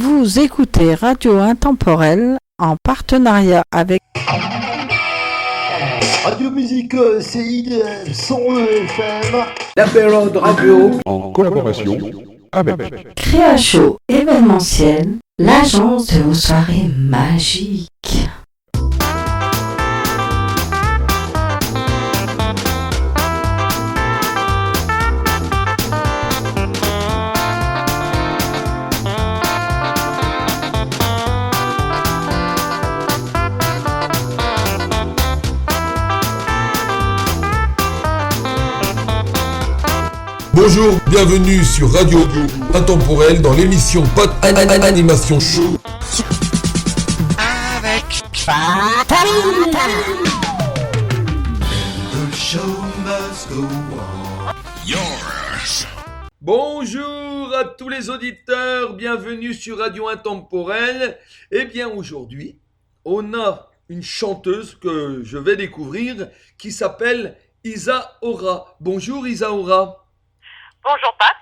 Vous écoutez Radio Intemporelle en partenariat avec Radio Musique CIDL 101 FM. L'apéro de radio en collaboration avec Créacho événementiel, l'agence de vos soirées magiques. Bonjour, bienvenue sur Radio Intemporelle dans l'émission Pot Animation Show. Avec Fatal. The show must go on. Yours. Bonjour à tous les auditeurs, bienvenue sur Radio Intemporelle. Eh bien aujourd'hui, on a une chanteuse que je vais découvrir qui s'appelle Isaora. Bonjour Isaora. Bonjour Pat.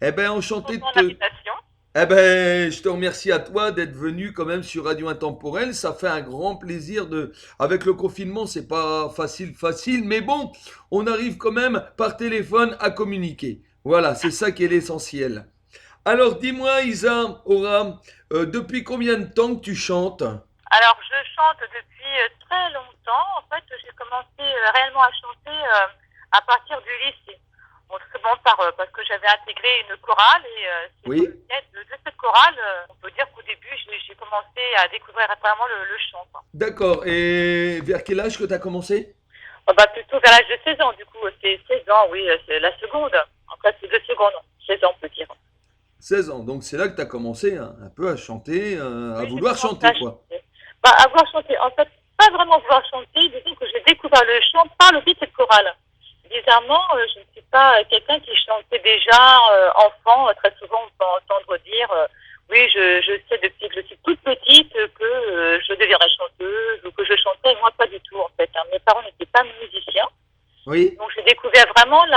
Eh bien enchanté de ton te... invitation. Eh ben, je te remercie à toi d'être venu quand même sur Radio Intemporelle. Ça fait un grand plaisir de. Avec le confinement, c'est pas facile, mais bon, on arrive quand même par téléphone à communiquer. Voilà, c'est ça qui est l'essentiel. Alors, dis-moi, Isa, Aura, depuis combien de temps que tu chantes ? Alors, je chante depuis très longtemps. En fait, j'ai commencé réellement à chanter à partir du lycée. Bon, tout simplement parce que j'avais intégré une chorale et c'est Oui. de cette chorale, on peut dire qu'au début, j'ai commencé à découvrir vraiment le chant. Quoi. D'accord. Et vers quel âge que tu as commencé ? Plutôt vers l'âge de 16 ans, du coup. C'est 16 ans, oui, c'est la seconde. En classe de seconde, 16 ans, on peut dire. 16 ans. Donc, c'est là que tu as commencé un peu à chanter, à Oui, vouloir j'ai commencé chanter, à quoi. chanter. À vouloir chanter. En fait, pas vraiment vouloir chanter, disons que j'ai découvert le chant par le biais de cette chorale. Bizarrement, je ne suis pas quelqu'un qui chantait déjà enfant. Très souvent, on peut entendre dire oui, je sais depuis que je suis toute petite que je deviendrai chanteuse ou que je chantais. Moi, pas du tout, en fait. Mes parents n'étaient pas musiciens. Oui. Donc, j'ai découvert vraiment le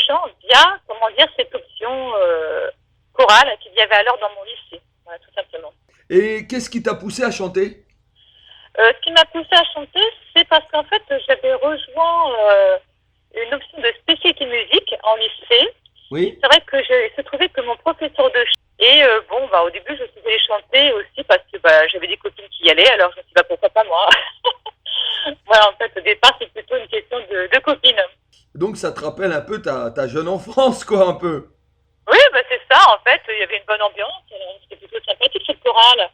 chant via, cette option chorale qu'il y avait alors dans mon lycée. Voilà, tout simplement. Et qu'est-ce qui t'a poussé à chanter ? Ce qui m'a poussé à chanter, c'est parce qu'en fait, j'avais rejoint une option de spécialité musique en lycée. Oui. C'est vrai que il se trouvait que mon professeur de chant, et au début, je suis allée chanter aussi parce que j'avais des copines qui y allaient, alors je me suis dit, pourquoi pas moi. Voilà, en fait, au départ, c'est plutôt une question de copines. Donc, ça te rappelle un peu ta jeune enfance, quoi, un peu. Oui, c'est ça, en fait, il y avait une bonne ambiance, c'était plutôt sympathique cette chorale.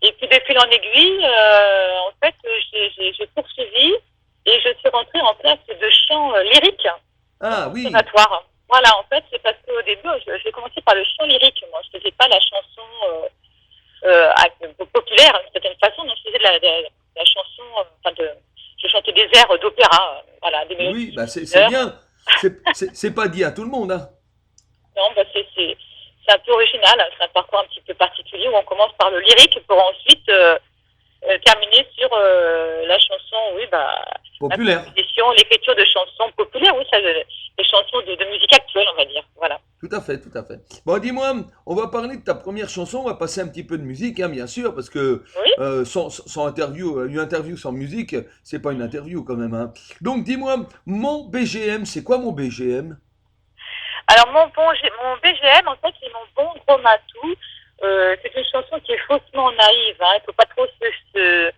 Et puis de fil en aiguille, en fait, j'ai poursuivi et je suis rentrée en classe de chant lyrique. Ah oui. Conservatoire. Voilà, en fait, c'est parce qu'au début, j'ai commencé par le chant lyrique. Moi, je faisais pas la chanson populaire, d'une certaine façon. Non, je faisais de la chanson, je chantais des airs d'opéra, voilà, des mélodies. Oui, c'est bien. C'est pas dit à tout le monde, hein. Non, c'est un peu original. C'est un parcours un petit peu particulier où on commence par le lyrique pour ensuite terminer sur la chanson, Populaire. L'écriture de chansons populaires, oui, les chansons de musique actuelle, on va dire. Voilà. Tout à fait. Bon, dis-moi, on va parler de ta première chanson, on va passer un petit peu de musique, hein, bien sûr, parce que Oui. sans interview, une interview sans musique, c'est pas une interview quand même, hein. Donc, dis-moi, mon BGM, c'est quoi mon BGM ? Alors, mon BGM, en fait, c'est mon bon gros matou. C'est une chanson qui est faussement naïve. Il ne faut pas trop se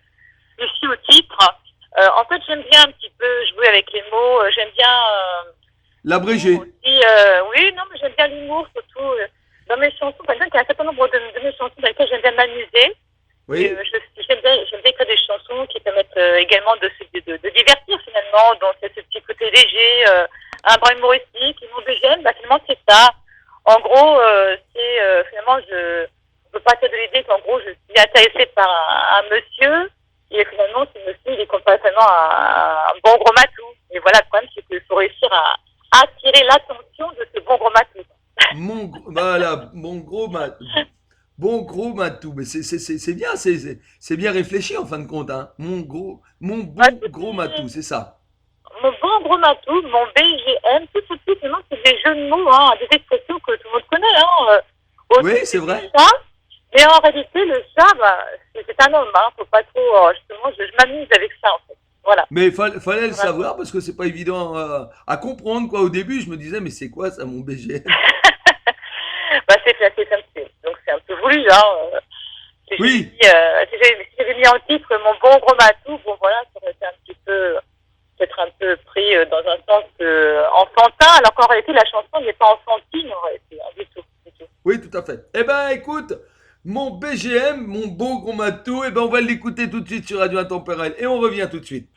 fier au titre. En fait, j'aime bien un petit peu jouer avec les mots. J'aime bien... L'abrégé. Oui, non, mais j'aime bien l'humour, surtout dans mes chansons. Par exemple, il y a un certain nombre de mes chansons dans lesquelles j'aime bien m'amuser. Oui. J'aime bien écrire des chansons qui permettent également de divertir, finalement. Donc, c'est ce petit côté léger, un brin humoristique. Et mon BGM, finalement, c'est ça. En gros, c'est finalement, je ne peux pas dire de l'idée qu'en gros, je suis intéressée par un monsieur. Et finalement, ce monsieur, il est complètement un bon gros matou. Et voilà, le problème, c'est qu'il faut réussir à attirer l'attention de ce bon gros matou. Bon gros matou, mais c'est bien, c'est bien réfléchi en fin de compte, hein. Mon gros matou, c'est ça. Mon bon gros matou, mon BGM, tout finalement, c'est des jeux de mots, des expressions que tout le monde connaît, Oui, c'est vrai. Ça, mais en réalité, le chat, c'est un homme, hein. Faut pas trop, justement, je m'amuse avec ça, en fait. Voilà. Mais fallait le Voilà. savoir parce que c'est pas évident à comprendre quoi. Au début, je me disais mais c'est quoi ça mon BGM? Donc c'est un peu voulu, hein. Si Oui. si j'avais mis en titre mon bon gros matou, bon voilà, ça aurait été un petit peu, peut-être un peu pris dans un sens enfantin, alors qu'en réalité la chanson n'est pas enfantine en réalité, hein, du tout, du tout. Oui, tout à fait. Eh ben, écoute, mon BGM, mon beau gros matou, eh ben, on va l'écouter tout de suite sur Radio Intemporel et on revient tout de suite.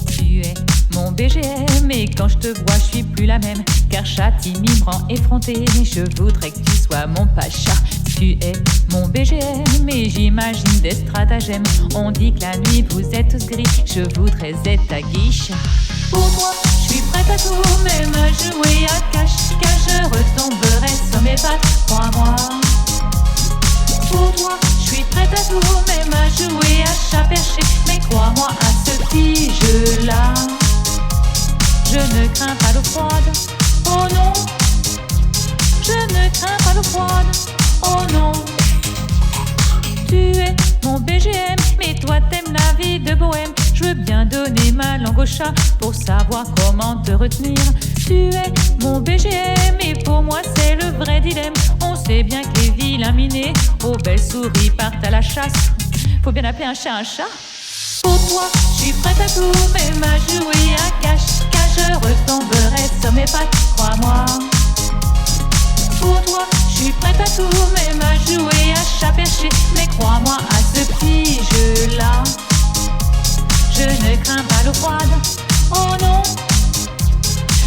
Tu es mon BGM et quand je te vois, je suis plus la même. Car chat timide me rend effronté, je voudrais que tu sois mon pacha. Tu es mon BGM et j'imagine des stratagèmes. On dit que la nuit vous êtes tous gris, je voudrais être ta guiche. Pour toi, je suis prête à tout, même à jouer à cache-cache. Je retomberai sur mes pattes, crois-moi. Pour toi, je suis prête à tout, même à jouer à chat perché. Mais crois-moi à ce petit jeu-là, je ne crains pas l'eau froide, oh non. Je ne crains pas l'eau froide, oh non. Tu es mon BGM, mais toi t'aimes la vie de bohème. Je veux bien donner ma langue au chat pour savoir comment te retenir. Tu es mon BGM et pour moi c'est le vrai dilemme. On sait bien que les vilains minés aux belles souris partent à la chasse. Faut bien appeler un chat un chat. Pour toi, je suis prête à tout, même à jouer à cache-cache. Je retomberai sur mes pattes, crois-moi. Pour toi, je suis prête à tout, même à jouer à chat perché. Mais crois-moi à ce petit jeu-là, je ne crains pas l'eau froide, oh non.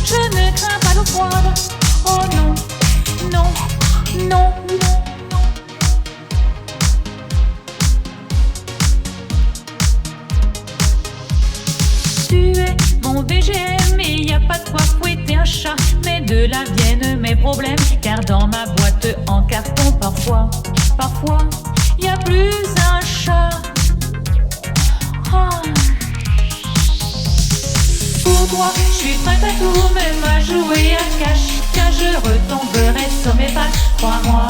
Je ne crains pas l'eau froide, oh non, non, non, non. Tu es mon BGM et y a pas de quoi fouetter un chat. Mais de là viennent mes problèmes, car dans ma boîte en carton parfois y a plus un chat. Oh. Pour toi, je suis prête à tout, même à jouer à cache-cache. Je retomberai sur mes pattes, crois-moi.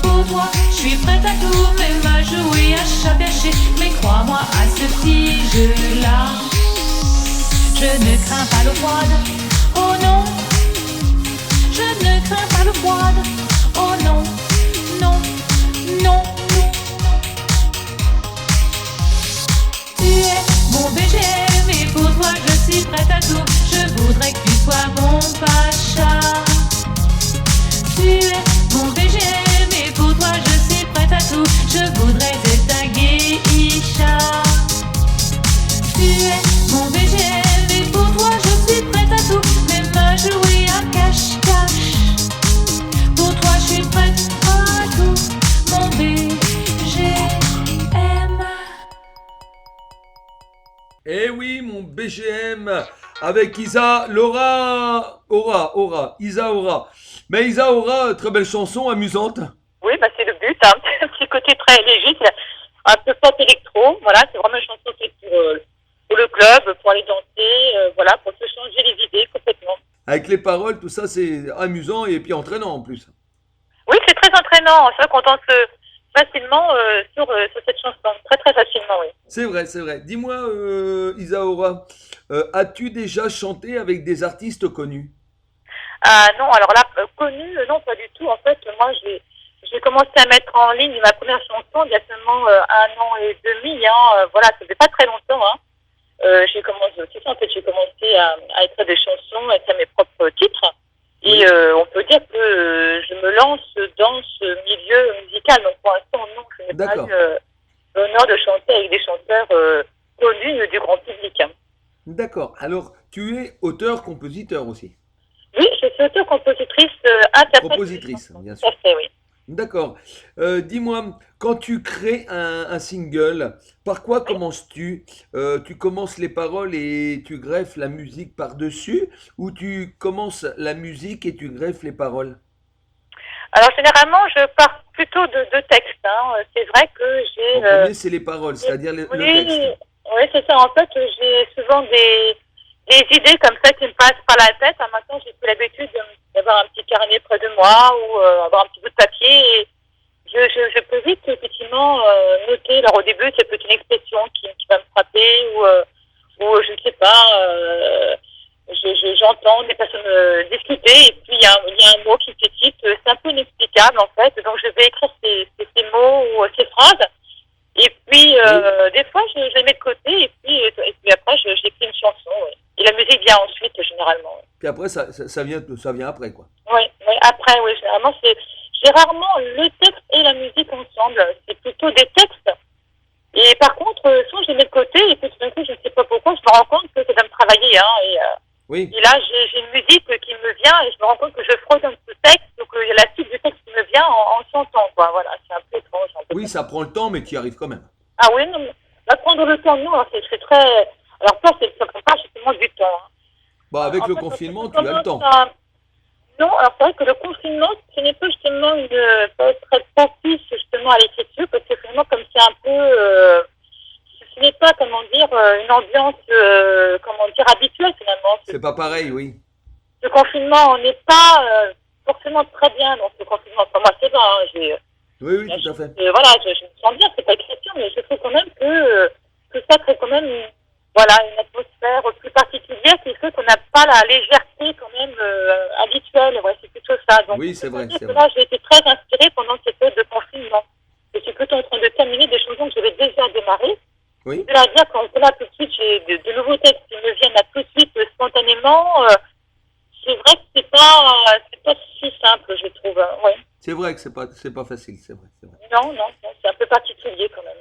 Pour toi, je suis prête à tout, même à jouer à chat perché. Mais crois-moi à ce petit jeu-là, je ne crains pas l'eau froide, oh non. Je ne crains pas l'eau froide, oh non, non, non. Tu es mon BGM et pour toi je suis prête à tout. Je voudrais que tu sois mon pacha. Tu es mon BGM et pour toi je suis prête à tout. Je voudrais être ta geisha. Tu es mon BGM et pour toi je suis prête à tout, même à jouer à cache-cache. Pour toi je suis prête à tout, mon BGM. Eh oui, mon BGM avec Isa, Laura, Aura, Isa Aura. Mais Isa Aura, très belle chanson, amusante. Oui, c'est le but, hein. Un petit côté très léger, c'est un peu pop électro, voilà, c'est vraiment une chanson faite pour le club, pour aller danser, voilà, pour se changer les idées complètement. Avec les paroles, tout ça, c'est amusant et puis entraînant en plus. Oui, c'est très entraînant, c'est vrai qu'on danse facilement sur cette chanson, très très facilement, oui. C'est vrai. Dis-moi, Isa Aura, as-tu déjà chanté avec des artistes connus? Ah non, alors là, connu, non, pas du tout. En fait, moi, j'ai commencé à mettre en ligne ma première chanson il y a seulement 1 an et demi, hein, voilà, ça fait pas très longtemps, hein. J'ai commencé à écrire des chansons, à écrire mes propres titres. Et on peut dire que je me lance dans ce milieu musical. Donc pour l'instant, non, je n'ai pas D'accord. eu l'honneur de chanter avec des chanteurs connus du grand public. D'accord. Alors, tu es auteur-compositeur aussi. Oui, je suis auteur-compositrice, interprète. Compositrice, bien Tout à sûr. fait, oui. D'accord. Dis-moi, quand tu crées un single, par quoi commences-tu? Tu commences les paroles et tu greffes la musique par-dessus, ou tu commences la musique et tu greffes les paroles? Alors généralement, je pars plutôt de textes. Hein. C'est vrai que j'ai... En premier, c'est les paroles, c'est-à-dire le texte. Oui, c'est ça. En fait, j'ai souvent des idées comme ça qui me passent par la tête. Maintenant, j'ai pris l'habitude d'avoir un petit carnet près de moi ou avoir un petit bout de papier. Et je peux vite, effectivement, noter. Alors, au début, c'est peut-être une expression qui va me frapper ou je ne sais pas, j'entends des personnes discuter et puis il y a un mot qui me fétite. C'est un peu inexplicable, en fait. Donc, je vais écrire ces mots ou ces phrases. Et puis, des fois, je les mets de côté et puis après, j'écris une chanson. Ouais. Et la musique vient ensuite, généralement. Ouais. Puis après, ça vient après, quoi. Oui, après, oui. Généralement, j'ai rarement le texte et la musique ensemble. C'est plutôt des textes. Et par contre, souvent, je les mets de côté et puis tout d'un coup, je ne sais pas pourquoi, je me rends compte que ça va me travailler. Hein, oui. Et là, j'ai une musique qui me vient et je me rends compte que je fredonne ce texte. Donc, il y a la suite du texte qui me vient en chantant, quoi. Voilà, c'est un peu étrange. Oui, ça prend le temps, mais tu y arrives quand même. Ah oui, non, mais prendre le temps, non, c'est très... Alors ça prend pas justement du temps. Hein. Bah, avec le confinement, tu as le temps. Non, alors c'est vrai que le confinement, ce n'est pas justement pas très propice justement à l'écriture, parce que finalement, comme c'est un peu... ce n'est pas, une ambiance, habituelle finalement. C'est pas pareil, oui. Le confinement, on n'est pas forcément très bien dans ce confinement. Enfin, moi, c'est vrai, Oui, tout à fait. Voilà, je me sens bien, c'est pas une question, mais je trouve quand même que ça crée quand même une atmosphère plus particulière qui fait qu'on n'a pas la légèreté quand même habituelle. Ouais, c'est plutôt ça. Donc, oui, c'est vrai. Là, j'ai été très inspirée pendant cette période de confinement. Je suis plutôt en train de terminer des chansons que j'avais déjà démarrées. Oui. C'est-à-dire que là, tout de suite, j'ai de nouveaux textes qui me viennent là tout de suite spontanément. C'est vrai que c'est pas si simple, je trouve. Ouais. C'est vrai que c'est pas facile, c'est vrai. Non, c'est un peu particulier quand même.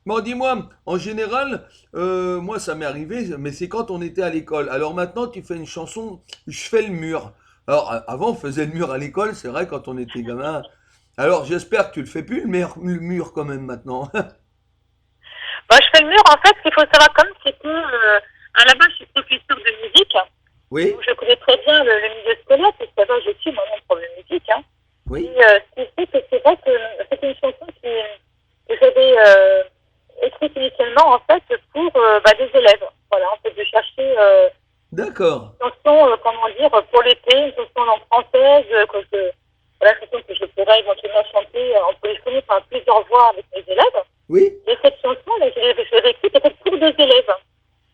Bon, dis-moi, en général, moi ça m'est arrivé, mais c'est quand on était à l'école. Alors maintenant, tu fais une chanson, je fais le mur. Alors avant, on faisait le mur à l'école, c'est vrai, quand on était gamin. Alors j'espère que tu le fais plus, le mur quand même maintenant. Bah, je fais le mur, en fait, ce qu'il faut savoir comme, c'est que à la base, je suis professeur de musique. Oui. Donc, je connais très bien le milieu scolaire, parce que je suis moi-même prof de musique. Hein. Oui. Et ce qui fait que c'est vrai que c'était une chanson que j'avais écrite initialement, en fait, pour des élèves. Voilà, en fait, de chercher D'accord. une chanson, pour l'été, une chanson en française, une chanson que je pourrais éventuellement chanter en polyphonie par plusieurs voix avec mes élèves. Oui. Et cette chanson-là, je l'ai écrite pour des élèves.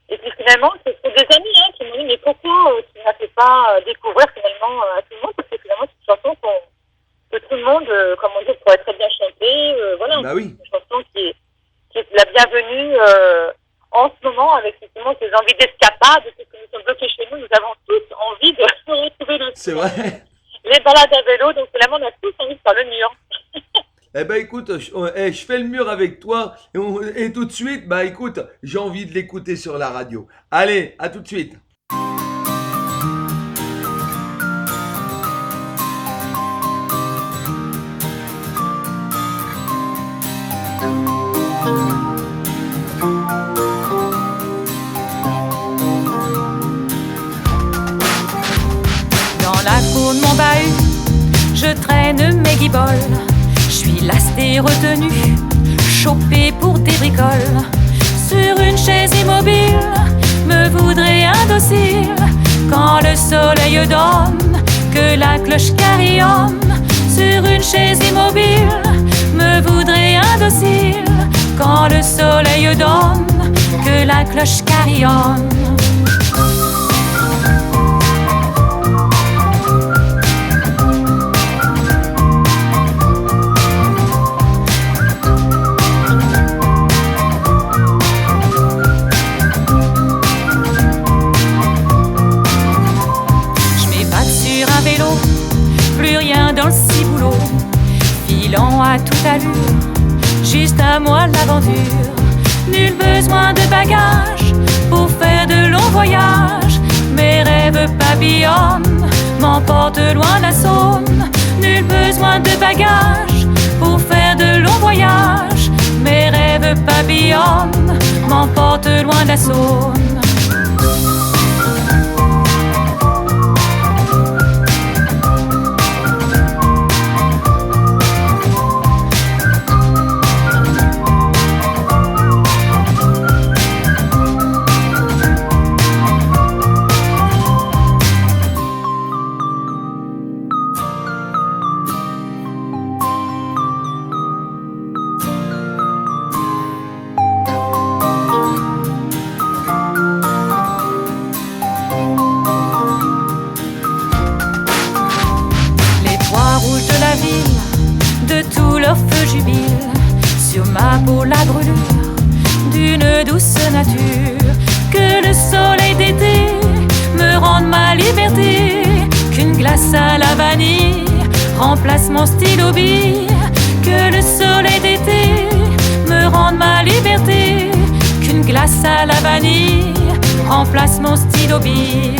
Et puis finalement, c'est des amis qui m'ont dit, mais pourquoi tu ne la fais pas découvrir finalement à tout le monde? Parce que finalement, c'est une chanson que tout le monde, pourrait très bien chanter. Voilà, bah oui. Une chanson qui est la bienvenue en ce moment, avec justement ces envies d'escapade, parce que nous sommes bloqués chez nous, nous avons tous envie de retrouver le C'est vrai. Les balades à vélo, donc finalement, on a tous envie de faire le mur. Eh ben écoute, je fais le mur avec toi et tout de suite, bah écoute, j'ai envie de l'écouter sur la radio. Allez, à tout de suite. Dans la cour de mon bahut, je traîne mes guiboles. Je suis lastée, retenue, chopée pour des bricoles. Sur une chaise immobile, me voudrait indocile. Quand le soleil donne, que la cloche carillonne. Sur une chaise immobile, me voudrait indocile. Quand le soleil donne, que la cloche carillonne. Dans le ciboulot, filant à toute allure, juste à moi l'aventure. Nul besoin de bagages pour faire de longs voyages. Mes rêves papillonnent, m'emportent loin la Saône. Nul besoin de bagages pour faire de longs voyages. Mes rêves papillonnent, m'emportent loin la Saône. leur feu jubile. Sur ma peau la brûlure d'une douce nature. Que le soleil d'été me rende ma liberté. Qu'une glace à la vanille remplace mon stylo bille. Que le soleil d'été me rende ma liberté. Qu'une glace à la vanille remplace mon stylo bille.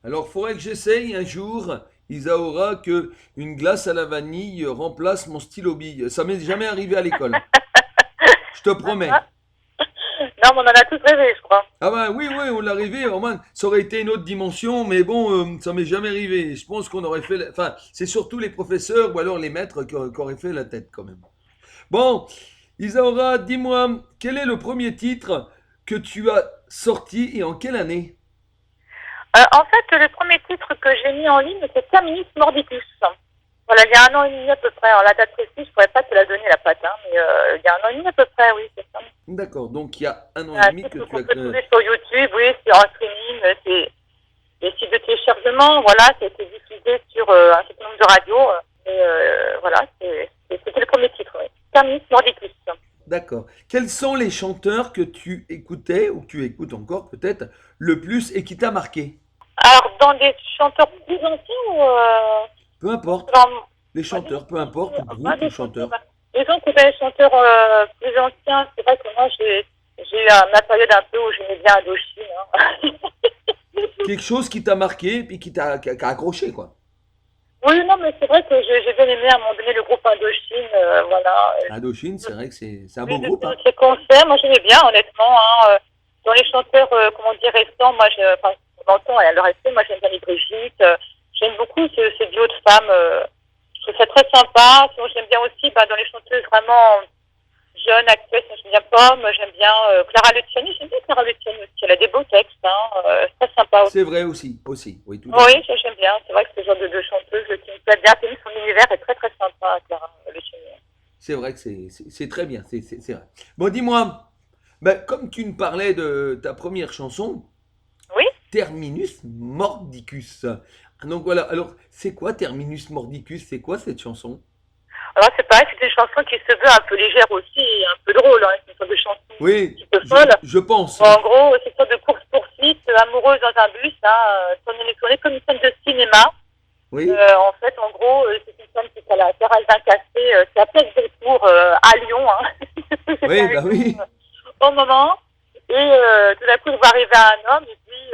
Alors, faudrait que j'essaye un jour, Isaura, que une glace à la vanille remplace mon stylo bille. Ça m'est jamais arrivé à l'école. Je te promets. Non, mais on en a tous rêvé, je crois. Ah ben oui, on l'a rêvé. Au moins, ça aurait été une autre dimension, mais bon, ça m'est jamais arrivé. Je pense qu'on aurait fait... Enfin, c'est surtout les professeurs ou alors les maîtres qui auraient fait la tête quand même. Bon, Isaura, dis-moi, quel est le premier titre que tu as sorti et en quelle année? En fait, le premier titre que j'ai mis en ligne, c'est Terminus Mordicus. Voilà, il y a 1 an et demi à peu près. Alors, la date précise, je ne pourrais pas te la donner, la patte, hein, mais il y a 1 an et demi à peu près, oui, c'est ça. D'accord, donc il y a 1 an Un et demi titre que tu qu'on as... peut trouver sur YouTube, oui, c'est en streaming, c'est des sites de téléchargement, voilà, ça a été diffusé sur un certain nombre de radios. Et voilà, c'était le premier titre, oui. Terminus Mordicus. D'accord. Quels sont les chanteurs que tu écoutais, ou que tu écoutes encore peut-être, le plus et qui t'a marqué? Alors, dans des chanteurs plus anciens ou... Peu importe. dans... Les chanteurs, peu importe, groupe ou chanteur. Disons que dans les chanteurs plus anciens, c'est vrai que moi, j'ai eu ma période un peu où j'aimais bien Indochine. Hein. Quelque chose qui t'a marqué et qui t'a accroché, quoi. Oui, non, mais c'est vrai que j'ai bien aimé à un moment donné le groupe Indochine, voilà. Indochine, c'est vrai que c'est un beau groupe. Hein. Ces concerts, moi j'aimais bien, honnêtement. Hein, dans les chanteurs, comment dire, récents, moi, on entend à l'heure actuelle, moi j'aime bien les Brigitte. J'aime beaucoup ce duo de femmes. Je trouve ça très sympa. Sinon, j'aime bien aussi, dans les chanteuses vraiment jeunes, actuelles, j'aime bien Pomme, j'aime bien Clara Luciani. J'aime bien Clara Luciani aussi. Elle a des beaux textes, hein. C'est très sympa aussi. C'est vrai aussi, oui, tout à fait. Oui, ça j'aime bien. C'est vrai que c'est le genre de chanteuse qui me plaît bien. Son univers est très très sympa, Clara Luciani. C'est vrai que c'est très bien, c'est vrai. Bon, dis-moi, comme tu nous parlais de ta première chanson, oui, Terminus Mordicus. Donc voilà, alors c'est quoi Terminus Mordicus? C'est quoi cette chanson? Alors c'est pareil, c'est une chanson qui se veut un peu légère aussi et un peu drôle. Hein. C'est une sorte de chanson oui, un petit peu folle. Je pense. En gros, c'est une sorte de course-poursuite amoureuse dans un bus, tournée comme une scène de cinéma. Oui. En fait, en gros, c'est une scène qui est à la terrasse d'un café, c'est à Place Bellecour, à Lyon. Hein. Oui, oui. Au moment. Et tout d'un coup, je vois arriver un homme et puis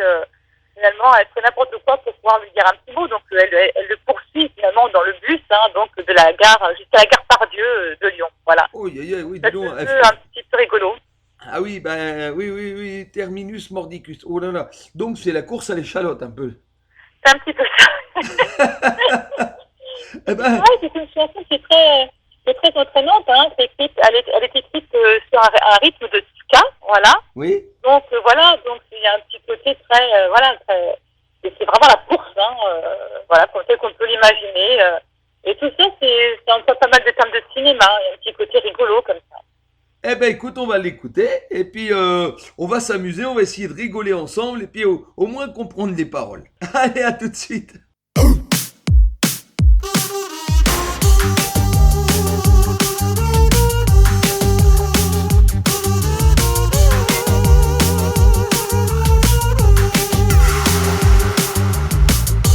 finalement, elle fait n'importe quoi pour pouvoir lui dire un petit mot. Donc, elle le poursuit finalement dans le bus, donc de la gare jusqu'à la gare Pardieu de Lyon. Voilà. Oui, oui, ça dis donc. un petit peu rigolo. Ah oui, oui, Terminus Mordicus. Oh là là. Donc, c'est la course à l'échalote un peu. C'est un petit peu ça. Ouais, c'est une chanson qui est très entraînante. Hein. Elle est écrite sur un rythme de ska, voilà. Oui. Donc voilà, donc il y a un petit côté très, c'est vraiment la course, hein, voilà, tel qu'on peut l'imaginer. Et tout ça, c'est encore pas mal de termes de cinéma, il y a un petit côté rigolo comme ça. Eh ben écoute, on va l'écouter et puis on va s'amuser, on va essayer de rigoler ensemble et puis au moins comprendre les paroles. Allez, à tout de suite.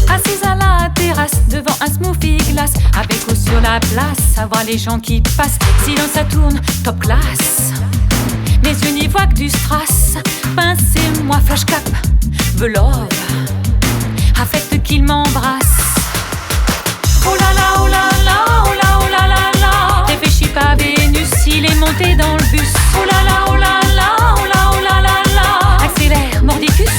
Assise à la terrasse devant un smoothie glace, avec eau sur la place, à voir les gens qui passent. Silence, ça tourne, top classe. Mes yeux n'y voient que du strass. Pincez-moi, flash cap, the love. affecte qu'il m'embrasse. Oh là là, oh là là, oh là, oh là là là. Réfléchis pas Vénus, il est monté dans le bus. Oh là là, oh là là, oh là, oh là là là. Accélère, mordicus.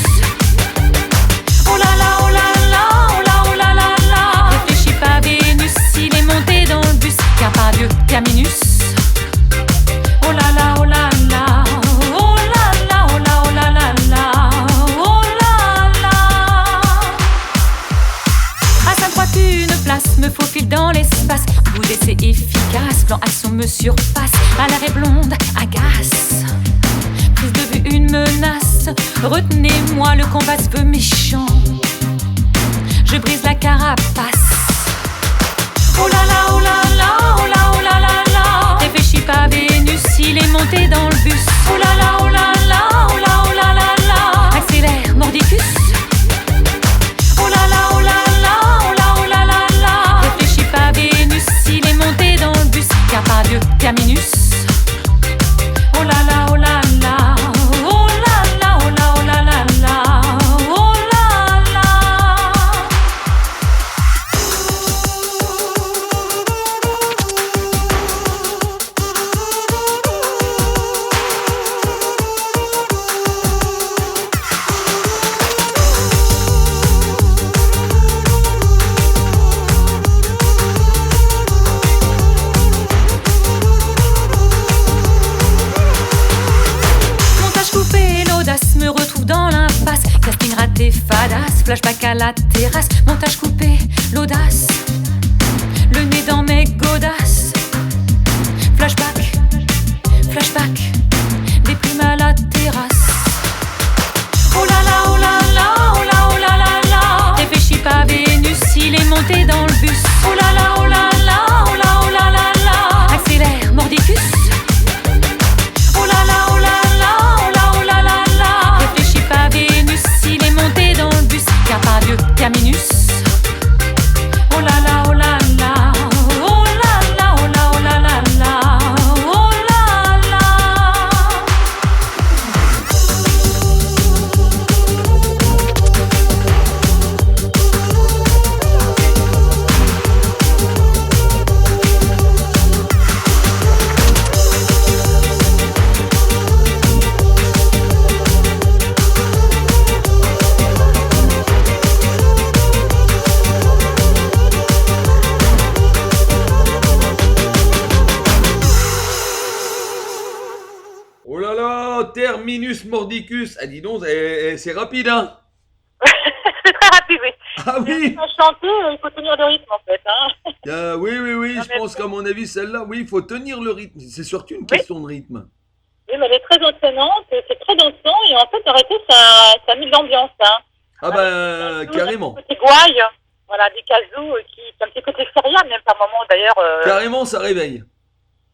Oh là là, oh là là, oh là, oh là là là. Réfléchis pas Vénus, il est monté dans le bus. Car par Dieu, terminus. Oh là là, oh là là. Oh là là, oh là, oh là là là. Oh là là. À Sainte-Croix une place, me faufile dans l'espace. Bout d'essai efficace, plan action me surpasse. À l'arrêt blonde, agace. Prise de vue une menace. Retenez-moi, le combat se veut méchant. Je brise la carapace. Oh là là, oh là là, oh là, oh là là là. Réfléchis pas Vénus, il est monté dans le bus. Oh là là, oh là là, oh là, oh là là là. Accélère, mordicus. Oh là là, oh là là, oh là, oh là là là. Réfléchis pas Vénus, il est monté dans le bus. Car par Dieu, terminus. Oh là là, oh là là. Oh là là, oh là, oh là là là. Oh là là. Montage coupé, l'audace me retrouve dans l'impasse. Casting raté, fadasse, flashback à la terrasse. Montage coupé, l'audace, le nez dans mes godasses. Flashback, flashback, des primes à la terrasse. Oh là là, oh là là, oh là, oh là là là. Réfléchis pas Vénus, il est monté dans le bus. Oh là là, oh là là, oh là, oh là là là. Accélère, mordicus. Oh là là, oh là là, oh là, oh là là là. Réfléchis pas Vénus, il est monté dans le bus. Car par Dieu, terminus. Oh là là, oh là là. Oh là là, oh là, oh là là là. Oh là là. Oh là là, terminus mordicus. Ah dis donc, c'est rapide, hein. C'est très rapide, oui. Ah oui. Pour chanter, il faut tenir le rythme en fait. Hein. Oui, oui, oui, Non, je mais pense qu'à mon avis, celle-là, oui, il faut tenir le rythme. C'est surtout une question de rythme. Oui, mais elle est très entraînante, c'est très dansant et en fait, en réalité, ça a mis de l'ambiance. Hein. Ah ben, carrément. Des petits gouailles, voilà, des kazoo qui un petit côté feria, même par moment d'ailleurs. Carrément, ça réveille.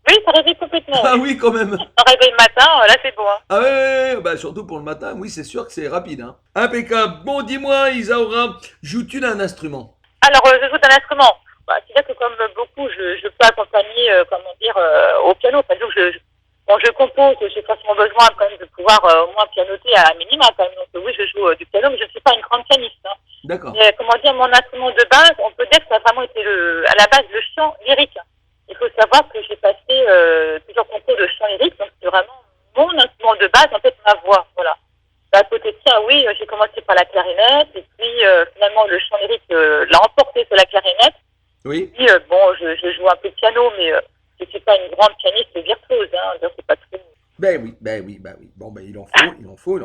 Oui, ça réveille complètement. Ah oui, quand même. Un réveil le matin, là c'est beau. Hein. Ah ouais, bah surtout pour le matin, oui, c'est sûr que c'est rapide. Hein. Impeccable. Bon, dis-moi, Isaura, joues-tu d'un instrument? Alors, je joue d'un instrument. Bah, c'est vrai que comme beaucoup, je peux accompagner, comment dire, au piano. Par exemple, je compose, j'ai forcément besoin quand même de pouvoir au moins pianoter à minima quand même. Donc oui, je joue du piano, mais je ne suis pas une grande pianiste. Hein. D'accord. Mais comment dire, mon instrument de base, on peut dire que ça a vraiment été à la base le chant lyrique. Il faut savoir que j'ai passé plusieurs concours de chant lyrique, donc c'est vraiment mon instrument de base, en fait, ma voix, voilà. À côté de ça, oui, j'ai commencé par la clarinette, et puis finalement le chant lyrique l'a emporté sur la clarinette. Oui. Puis bon, je joue un peu de piano, mais je ne suis pas une grande pianiste virtuose, hein, donc c'est pas trop. Ben oui, ben oui, ben oui. Bon, ben il en faut.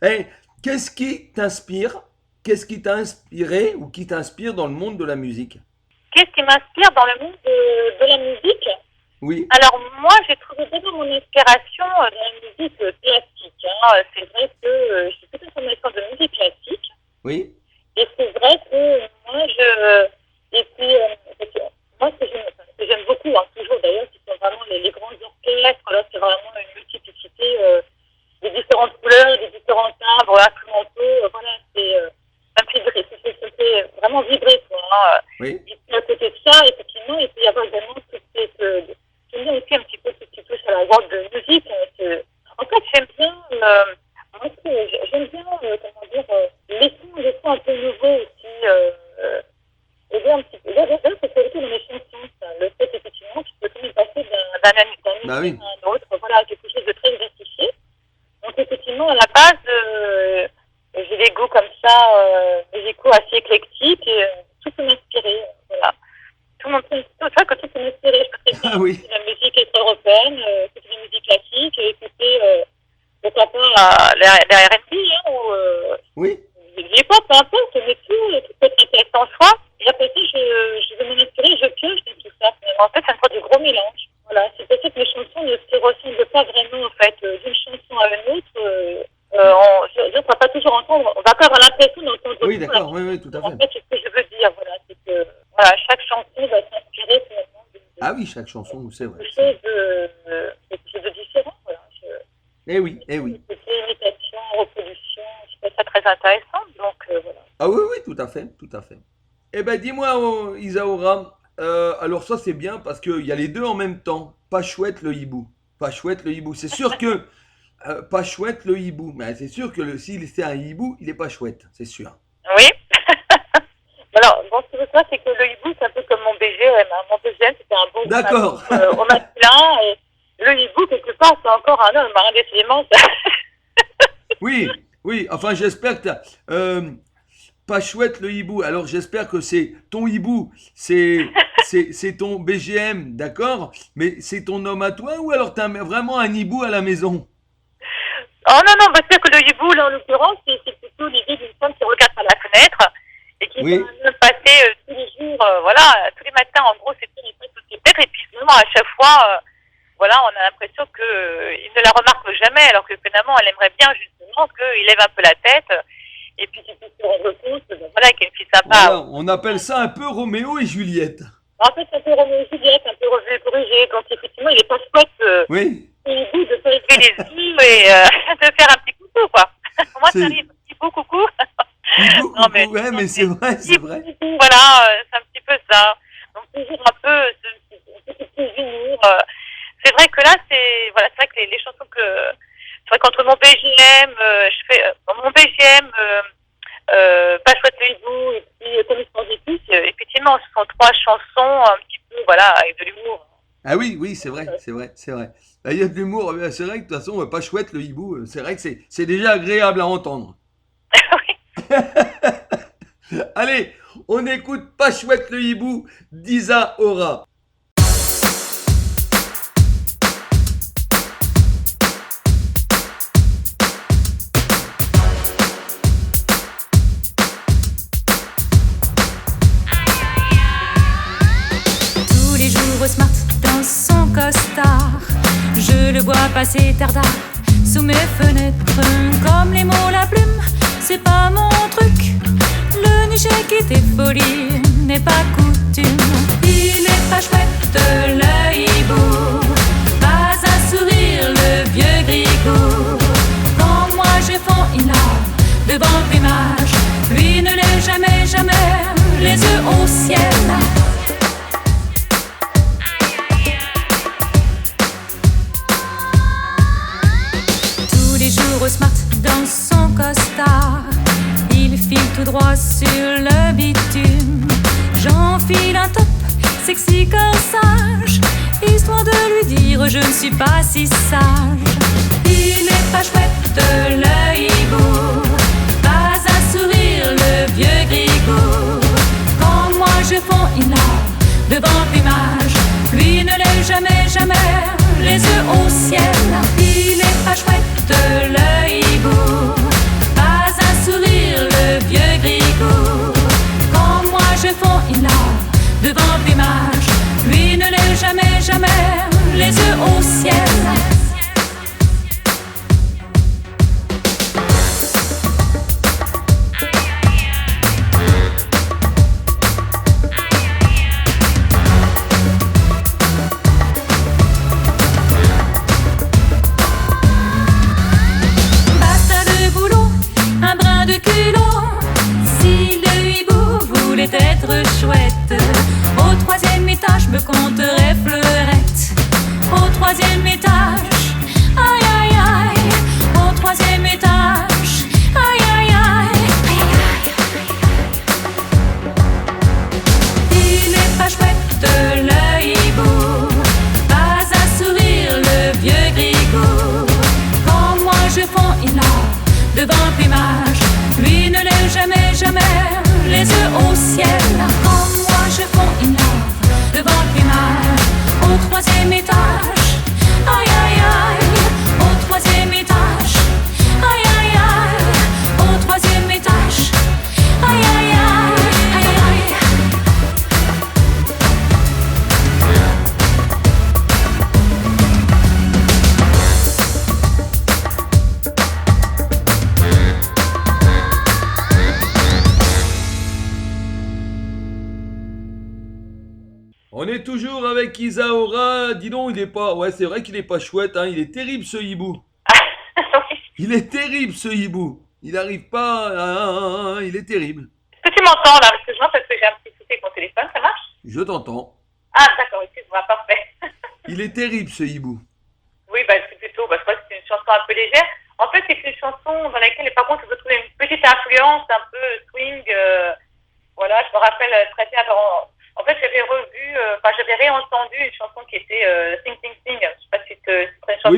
Eh, qu'est-ce qui t'inspire? Qu'est-ce qui t'a inspiré ou qui t'inspire dans le monde de la musique? Qu'est-ce qui m'inspire dans le monde de la musique? Oui. Alors moi, j'ai trouvé d'abord mon inspiration dans la musique classique. Hein. C'est vrai que je suis plutôt une connaissance de musique classique. Oui. Et c'est vrai que moi, moi, ce que j'aime beaucoup, hein, toujours d'ailleurs, ce sont vraiment les grands orchestres. Là, c'est vraiment une multiplicité des différentes couleurs, des différents timbres instrumentaux. Voilà, ça me fait vraiment vibrer, quoi. Hein. Oui. Et puis à côté de ça, effectivement, il peut y avoir également j'aime bien aussi un petit peu tout ce qui touche à la world de musique. En fait, j'aime bien, comment dire, les sons un peu nouveaux aussi. Bah oui. à un autre, voilà, quelque chose de très identifié. Donc effectivement, à la base, j'ai des goûts comme ça, musicaux assez éclectiques et tout peut m'inspirer, voilà. Tout ça que tout peut m'inspirer. Je peux très bien écouter la musique européenne, écouter la musique classique, écouter pourquoi pas la R&B, hein, ou Oui. l'hip-hop, peu importe, mais tout peut être intéressant en soi. Et après ça, je vais m'en inspirer, je pioche dans tout ça. En fait, ça me fait du gros mélange. Voilà, c'est possible que les chansons ne se ressemblent pas vraiment, en fait, d'une chanson à une autre. On va pas toujours entendre, on va pas avoir l'impression d'entendre. Oui, d'accord, oui, tout à fait. En fait, c'est ce que je veux dire, voilà, c'est que voilà, chaque chanson va s'inspirer finalement Ah oui, chaque chanson, c'est vrai. quelque chose de différent, voilà. Eh oui. C'était imitation, reproduction, je trouve ça très intéressant, donc voilà. Ah oui, tout à fait. Eh ben, dis-moi, Isaura, alors ça c'est bien parce qu'il y a les deux en même temps. Pas chouette le hibou. C'est sûr que pas chouette le hibou, mais c'est sûr que s'il c'est un hibou, il est pas chouette, c'est sûr. Oui. Alors, bon, ce que je veux dire, c'est que le hibou, c'est un peu comme mon BGM. Hein. Mon BGM, c'était un bon D'accord. Au masculin, et le hibou, quelque part, c'est encore un homme, hein, décidément. Oui, enfin j'espère que pas chouette le hibou. Alors j'espère que c'est ton hibou, c'est ton BGM, d'accord? Mais c'est ton homme à toi ou alors t'as vraiment un hibou à la maison? Oh non, parce que le hibou, là, en l'occurrence, c'est plutôt l'idée d'une femme qui regarde par la fenêtre et qui va passer tous les jours, voilà, tous les matins, en gros, c'est tous les passes de ses têtes, et puis finalement, à chaque fois, voilà, on a l'impression qu'il ne la remarque jamais, alors que finalement, elle aimerait bien justement qu'il lève un peu la tête, et puis qu'il puisse se rendre compte, voilà, qu'il est une fille sympa. Voilà, on appelle ça un peu Roméo et Juliette. En fait, c'est un peu Roméo et Juliette, un peu Roger et Corrigé, donc effectivement, il est pas chouette. Oui. Il dit de faire lever les yeux et de faire un petit coucou, quoi. Moi, ça arrive, un petit beau coucou. Non, mais c'est vrai. Voilà, c'est un petit peu ça. Donc, toujours un peu ce petit humour. C'est vrai que là, c'est vrai que les chansons que... C'est vrai qu'entre mon BGM, Pas chouette le hibou et puis Comme sportif, effectivement, ce sont trois chansons un petit peu, voilà, avec de l'humour. Ah oui, c'est vrai. Il y a de l'humour, c'est vrai que de toute façon, pas chouette le hibou, c'est vrai que c'est déjà agréable à entendre. Oui. Allez, on écoute Pas chouette le hibou d'Isa Ora. Tous les jours au smart dans son costard, je le vois passer tardard sous mes fenêtres. Comme les mots, la plume, c'est pas mon truc. Le niché qui était folie n'est pas coutume. Il est pas chouette le hibou, pas un sourire le vieux grigou. Quand moi je fonds in love devant le plumage, lui ne l'est jamais, les yeux au ciel. Au smart dans son costard, il file tout droit sur le bitume. J'enfile un top sexy corsage, histoire de lui dire je ne suis pas si sage. Il est pas chouette le hibou, pas un sourire le vieux grigou. Quand moi je fonds in love devant le plumage, lui ne l'est jamais, les yeux au ciel. Il est pas chouette le hibou, pas un sourire le vieux grigou. Quand moi je fonds in love devant le plumage, lui ne l'est jamais, les yeux au ciel. Être chouette. Au troisième étage, me compterai fleurette. Au troisième étage, aïe aïe aïe. Au troisième étage, aïe aïe aïe. Il n'est pas chouette le hibou, pas un sourire devant le plumage. Lui ne l'est jamais, jamais, les yeux au ciel. Comme moi je fonds in love devant le plumage. Au troisième étage, aïe aïe aïe. Au troisième étage, aïe aïe aïe. Au troisième étage, aïe aïe aïe, aïe aïe. On est toujours avec Isaora. Dis donc, il est pas. Ouais, c'est vrai qu'il est pas chouette, hein. Il est terrible ce hibou. Il est terrible ce hibou. Il arrive pas. Il est terrible. Est-ce que tu m'entends là? Parce que je vois parce que j'ai un petit souci avec mon téléphone, ça marche? Je t'entends. Ah d'accord, excuse-moi, parfait. Il est terrible ce hibou. Oui, bah c'est plutôt, je crois que c'est une chanson un peu légère. En fait, c'est une chanson dans laquelle, par contre, je trouve une petite influence un peu swing. Voilà, je me rappelle très bien. En fait, j'avais réentendu une chanson qui était Sing Sing Sing. Je sais pas si c'est une chanson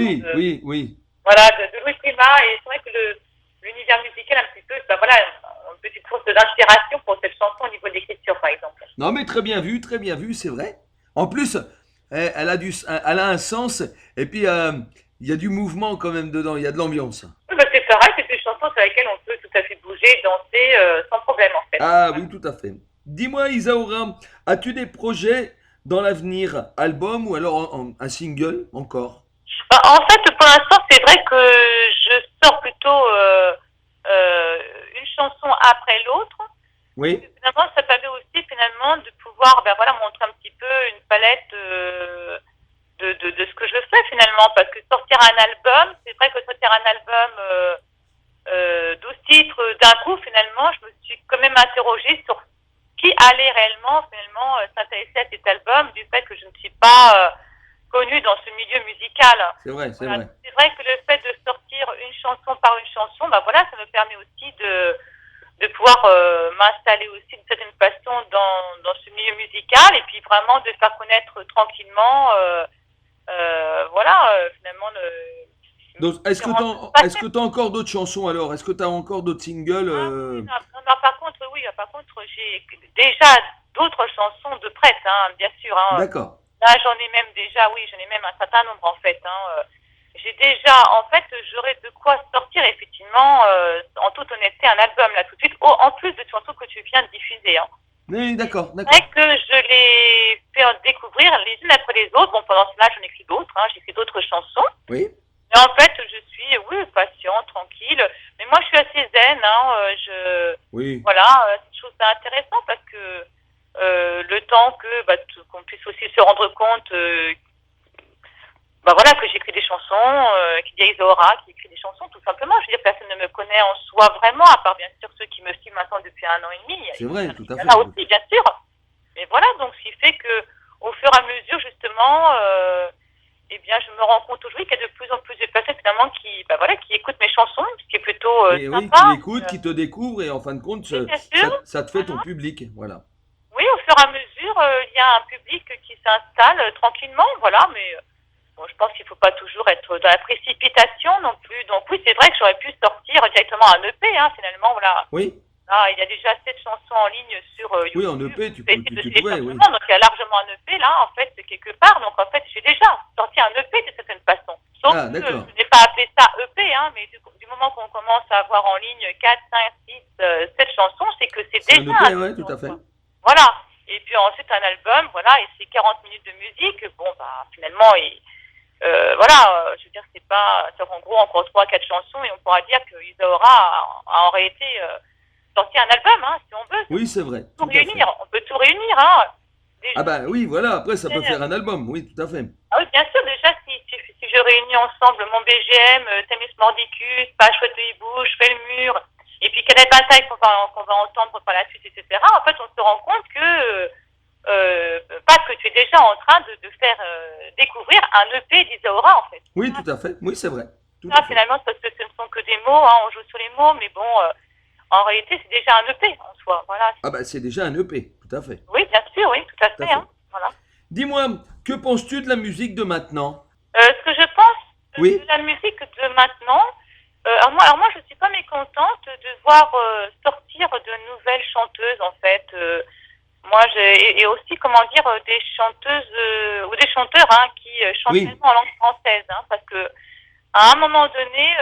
Oui. Voilà, de Louis Prima. Et c'est vrai que l'univers musical, un petit peu, bah voilà, une petite source d'inspiration pour cette chanson au niveau de l'écriture, par exemple. Non, mais très bien vu, c'est vrai. En plus, elle a un sens. Et puis, il y a du mouvement quand même dedans. Il y a de l'ambiance. Oui, bah c'est pareil, c'est une chanson sur laquelle on peut tout à fait bouger, danser sans problème, en fait. Ah oui, tout à fait. Dis-moi, Isaora, as-tu des projets dans l'avenir, album ou alors un single encore? Bah, en fait, pour l'instant, c'est vrai que je sors plutôt une chanson après l'autre. Oui. Finalement, ça permet aussi finalement de pouvoir, montrer un petit peu une palette de ce que je fais finalement, parce que sortir un album, c'est vrai que sortir un album 12 titres d'un coup, finalement, je me suis quand même interrogée sur qui allait réellement finalement s'intéresser à cet album, du fait que je ne suis pas connue dans ce milieu musical. C'est vrai. C'est vrai que le fait de sortir une chanson par une chanson, ça me permet aussi de pouvoir m'installer aussi d'une certaine façon dans ce milieu musical et puis vraiment de faire connaître tranquillement, finalement. Donc, est-ce que tu as encore d'autres chansons alors? Est-ce que tu as encore d'autres singles Par contre, j'ai déjà d'autres chansons de prête, bien sûr. D'accord. Là, j'en ai même un certain nombre en fait. J'ai déjà, en fait, j'aurais de quoi sortir effectivement, en toute honnêteté, un album là tout de suite, en plus des chansons que tu viens de diffuser. Oui, d'accord. C'est vrai que je les fais découvrir les unes après les autres. Bon, pendant cela, j'en écris d'autres, j'écris d'autres chansons. Oui. Mais en fait, je suis, patiente, tranquille. Mais moi, je suis assez zen, Oui. Voilà, je trouve ça intéressant parce que le temps qu'on puisse aussi se rendre compte que j'écris des chansons, qu'il y a Isaora qui écrit des chansons, tout simplement. Je veux dire, personne ne me connaît en soi vraiment, à part bien sûr ceux qui me suivent maintenant depuis 1 an et demi. C'est vrai, tout à fait. Là aussi, bien sûr. Mais voilà, donc ce qui fait que, au fur et à mesure, justement, je me rends compte aujourd'hui qu'il y a de plus en plus de personnes finalement qui écoutent mes chansons, ce qui est plutôt Oui, sympa. qui l'écoutent, qui te découvrent et en fin de compte, ça te fait ton public, voilà. Oui, au fur et à mesure, il y a un public qui s'installe tranquillement, mais je pense qu'il ne faut pas toujours être dans la précipitation non plus. Donc oui, c'est vrai que j'aurais pu sortir directement un EP, finalement, voilà. Oui. Là, il y a déjà 7 chansons en ligne sur YouTube. Oui, en EP, tu pourrais, oui. Donc il y a largement un EP là, en fait, quelque part. Donc en fait, j'ai déjà sorti un EP de certaine façon. Sauf que je n'ai pas appelé ça EP, mais du moment qu'on commence à avoir en ligne 4, 5, 6, 7 chansons, c'est que c'est déjà un EP, oui, tout à fait. Voilà. Et puis ensuite un album, et c'est 40 minutes de musique. Bon, finalement, je veux dire, c'est pas, en gros encore 3-4 chansons et on pourra dire que Isaora a en réalité sorti un album, si on veut. Oui, c'est vrai. On peut tout réunir, oui, voilà, après ça peut faire un album, oui, tout à fait. Ah oui, bien sûr, déjà, si je réunis ensemble mon BGM, Thémis Mordicus, Pas chouette de hibou, Je fais le mur, et puis quelle est la bataille qu'on va entendre par la suite, etc. En fait, on se rend compte que tu es déjà en train de faire découvrir un EP d'Isaora, en fait. Oui, tout à fait, oui, c'est vrai. Finalement, parce que ce ne sont que des mots, on joue sur les mots, mais bon, en réalité, c'est déjà un EP en soi, voilà. C'est déjà un EP, tout à fait. Oui, bien sûr, oui, tout à fait. Voilà. Dis-moi, que penses-tu de la musique de maintenant? Ce que je pense de la musique de maintenant, alors moi, je suis pas mécontente de voir sortir de nouvelles chanteuses, en fait. Moi, et aussi, comment dire, des chanteuses ou des chanteurs qui chantent Oui. même en langue française, parce que à un moment donné,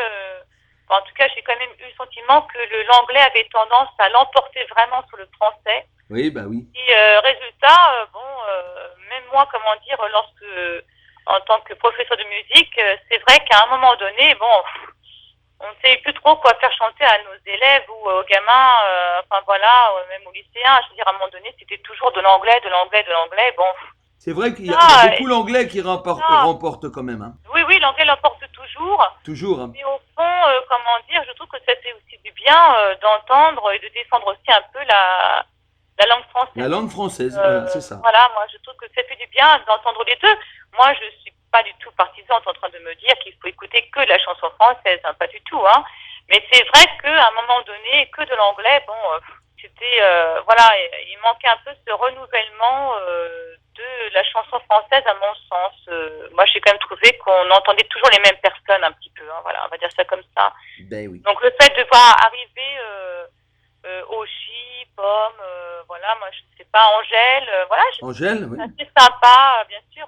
en tout cas, j'ai quand même eu le sentiment que l'anglais avait tendance à l'emporter vraiment sur le français. Oui, bah oui. Et résultat, même moi, comment dire, en tant que professeur de musique, c'est vrai qu'à un moment donné, on ne sait plus trop quoi faire chanter à nos élèves ou aux gamins, même aux lycéens. Je veux dire, à un moment donné, c'était toujours de l'anglais, de l'anglais, de l'anglais. Bon, C'est vrai qu'il y a ça, beaucoup l'anglais qui ça. remporte quand même. Hein. Oui, l'anglais l'emporte toujours. Toujours. Hein. Mais au fond, comment dire, je trouve que ça fait aussi du bien d'entendre et de défendre aussi un peu la langue française. La langue française, voilà, c'est ça. Voilà, moi je trouve que ça fait du bien d'entendre les deux. Moi je suis pas du tout partisante en train de me dire qu'il faut écouter que la chanson française, pas du tout. Mais c'est vrai qu'à un moment donné, que de l'anglais, c'était il manquait un peu ce renouvellement de la chanson française à mon sens. Moi j'ai quand même trouvé qu'on entendait toujours les mêmes personnes un petit peu. Voilà, on va dire ça comme ça. Ben oui. Donc le fait de voir arriver Oshi, Pomme, moi je ne sais pas, Angèle, Angèle, oui. c'est assez sympa, bien sûr.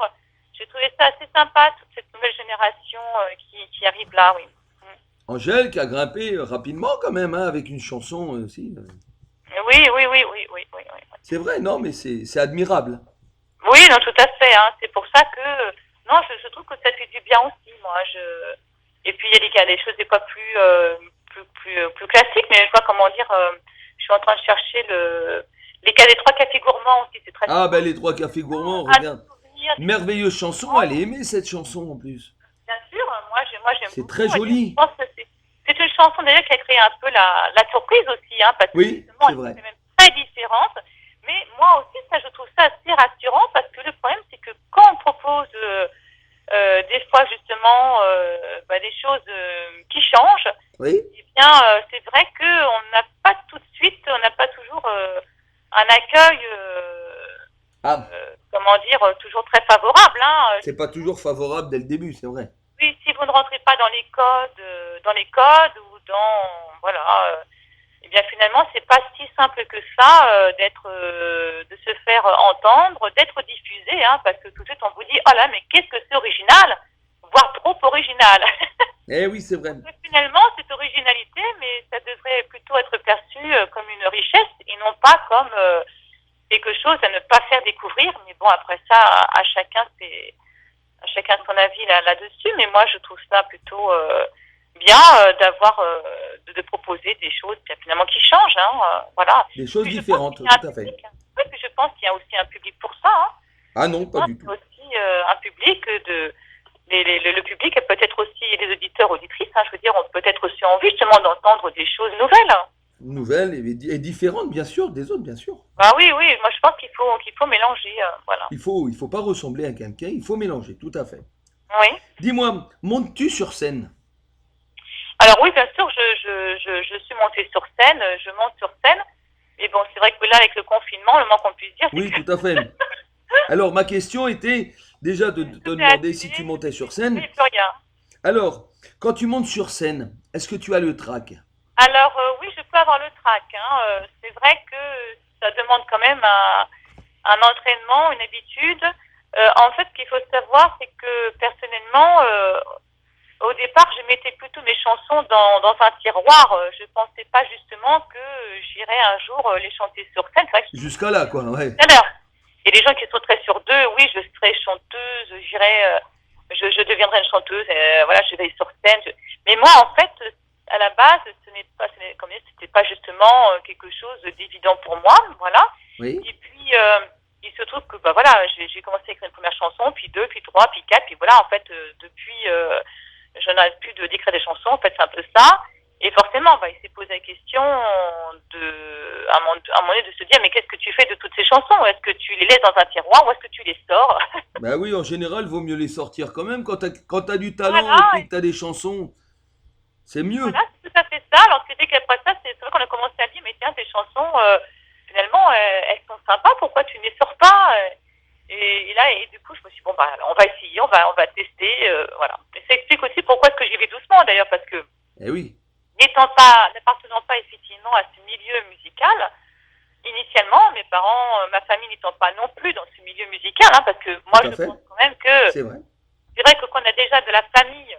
J'ai trouvé ça assez sympa, toute cette nouvelle génération qui arrive là, oui. Angèle qui a grimpé rapidement quand même, avec une chanson aussi. Oui. C'est vrai, non, mais c'est admirable. Oui, non, tout à fait. C'est pour ça que, non, je trouve que ça fait du bien aussi, moi. Et puis il y a des choses des fois plus classiques, mais comment dire, je suis en train de chercher les cas des 3 cafés gourmands aussi, c'est très Ah, ben les 3 cafés gourmands, regarde. Merveilleuse chanson, elle est aimée cette chanson en plus. Bien sûr, moi j'aime C'est beaucoup. très joli. Je pense que c'est une chanson d'ailleurs qui a créé un peu la surprise aussi, parce que Oui, justement, c'est vrai. elle est même très différente. Mais moi aussi, je trouve ça assez rassurant parce que le problème, c'est que quand on propose des fois justement des choses qui changent, Oui. eh bien, c'est vrai qu'on n'a pas tout de suite, on n'a pas toujours un accueil, toujours très favorable. C'est pas toujours favorable dès le début, c'est vrai. Oui, si vous ne rentrez pas dans les codes ou eh bien finalement c'est pas si simple que ça de se faire entendre, d'être diffusé, parce que tout de suite on vous dit oh là mais qu'est-ce que c'est original, voire trop original. Eh oui, c'est vrai. Finalement cette originalité, mais ça devrait plutôt être perçu comme une richesse et non pas comme quelque chose à ne pas faire découvrir. Mais bon, après ça, à chacun son avis là-dessus, mais moi je trouve ça plutôt bien d'avoir de proposer des choses finalement qui changent, voilà. Des choses Puis différentes, tout à fait. Oui, puis je pense qu'il y a aussi un public pour ça. Ah non, pas du tout. Il y a aussi un public le public et peut-être aussi les auditeurs, auditrices, je veux dire, ont peut-être aussi envie justement d'entendre des choses nouvelles. Nouvelles et différentes, bien sûr, des autres, bien sûr. Ah oui, moi je pense qu'il faut mélanger, voilà. Il faut pas ressembler à quelqu'un, il faut mélanger, tout à fait. Oui. Dis-moi, montes-tu sur scène? Alors oui, bien sûr, je suis montée sur scène, je monte sur scène. Mais bon, c'est vrai que là, avec le confinement, le moins qu'on puisse dire, Oui, tout à fait. Alors, ma question était déjà de te demander si tu montais sur scène. Oui, plus rien. Alors, quand tu montes sur scène, est-ce que tu as le trac? Alors oui, je peux avoir le trac. C'est vrai que ça demande quand même un entraînement, une habitude. En fait, ce qu'il faut savoir, c'est que personnellement, au départ, je mettais plutôt mes chansons dans un tiroir. Je pensais pas justement que j'irais un jour les chanter sur scène. C'est vrai que Jusqu'à là, quoi, ouais. Alors, il y a des gens qui sont très sur d'eux. Oui, je serai chanteuse, je deviendrai une chanteuse. Je vais sur scène. Mais moi, en fait, à la base, c'était pas justement quelque chose d'évident pour moi, voilà. Oui. Et puis, il se trouve que, j'ai commencé à écrire une première chanson, puis 2, puis 3, puis 4, puis voilà, en fait, depuis, je n'arrête plus d'écrire des chansons, en fait, c'est un peu ça. Et forcément, il s'est posé la question à un moment donné de se dire, mais qu'est-ce que tu fais de toutes ces chansons? Est-ce que tu les laisses dans un tiroir ou est-ce que tu les sors? Bah oui, en général, il vaut mieux les sortir quand même. Quand t'as du talent Voilà. et puis que t'as des chansons, c'est mieux. Voilà, c'est tout à fait ça. Alors, c'est qu'après ça, c'est vrai qu'on a commencé à dire, mais tiens, tes chansons, finalement, elles sont sympas, pourquoi tu ne les sors pas? Et du coup, je me suis dit, on va essayer, on va tester, voilà. Et ça explique aussi pourquoi est-ce que j'y vais doucement, d'ailleurs, parce que Eh oui. N'appartenant pas effectivement à ce milieu musical, initialement, mes parents, ma famille n'étant pas non plus dans ce milieu musical, hein, parce que moi Tout à je fait. pense quand même que C'est vrai. que quand on a déjà de la famille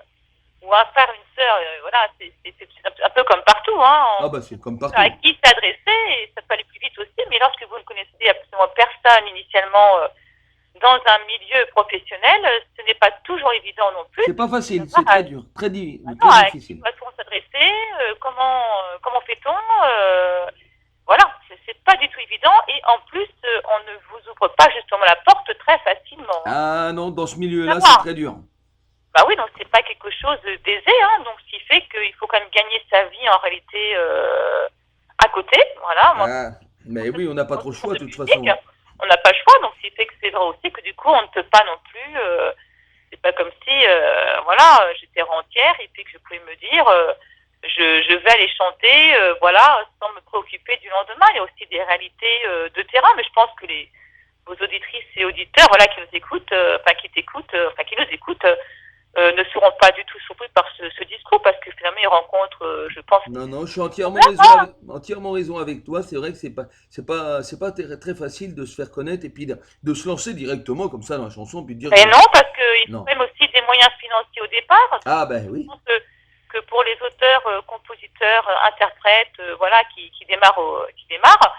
ou un frère, une sœur, voilà, c'est un peu comme partout, hein, Ah bah c'est comme partout. à qui s'adresser, et ça peut aller plus vite aussi, mais lorsque vous ne connaissez absolument personne initialement dans un milieu professionnel, ce n'est pas toujours évident non plus. C'est pas facile, c'est très dur, très Non, à qui difficile. doit-on s'adresser, comment fait-on, voilà, c'est pas du tout évident, et en plus, on ne vous ouvre pas justement la porte très facilement. Ah non, dans ce milieu-là, Savoir. c'est très dur. Bah oui, donc c'est pas quelque chose d'aisé, hein, donc ce qui fait qu'il faut quand même gagner sa vie en réalité à côté, voilà. Moi, Ah, mais oui, on n'a pas trop le choix de toute musique, façon. on n'a pas le choix, donc ce qui fait que c'est vrai aussi que du coup on ne peut pas non plus, c'est pas comme si, voilà, j'étais rentière et puis que je pouvais me dire, je vais aller chanter, voilà, sans me préoccuper du lendemain. Il y a aussi des réalités de terrain, mais je pense que vos auditrices et auditeurs, voilà, qui nous écoutent, qui nous écoutent, ne seront pas du tout surpris par ce discours, parce que finalement ils rencontrent, je pense. Non, je suis entièrement raison avec toi. C'est vrai que c'est pas très facile de se faire connaître et puis de se lancer directement comme ça dans la chanson puis de dire. Mais non, parce qu'il faut Non. même aussi des moyens financiers au départ. Ah ben oui. Je pense que pour les auteurs, compositeurs, interprètes, voilà, qui démarrent,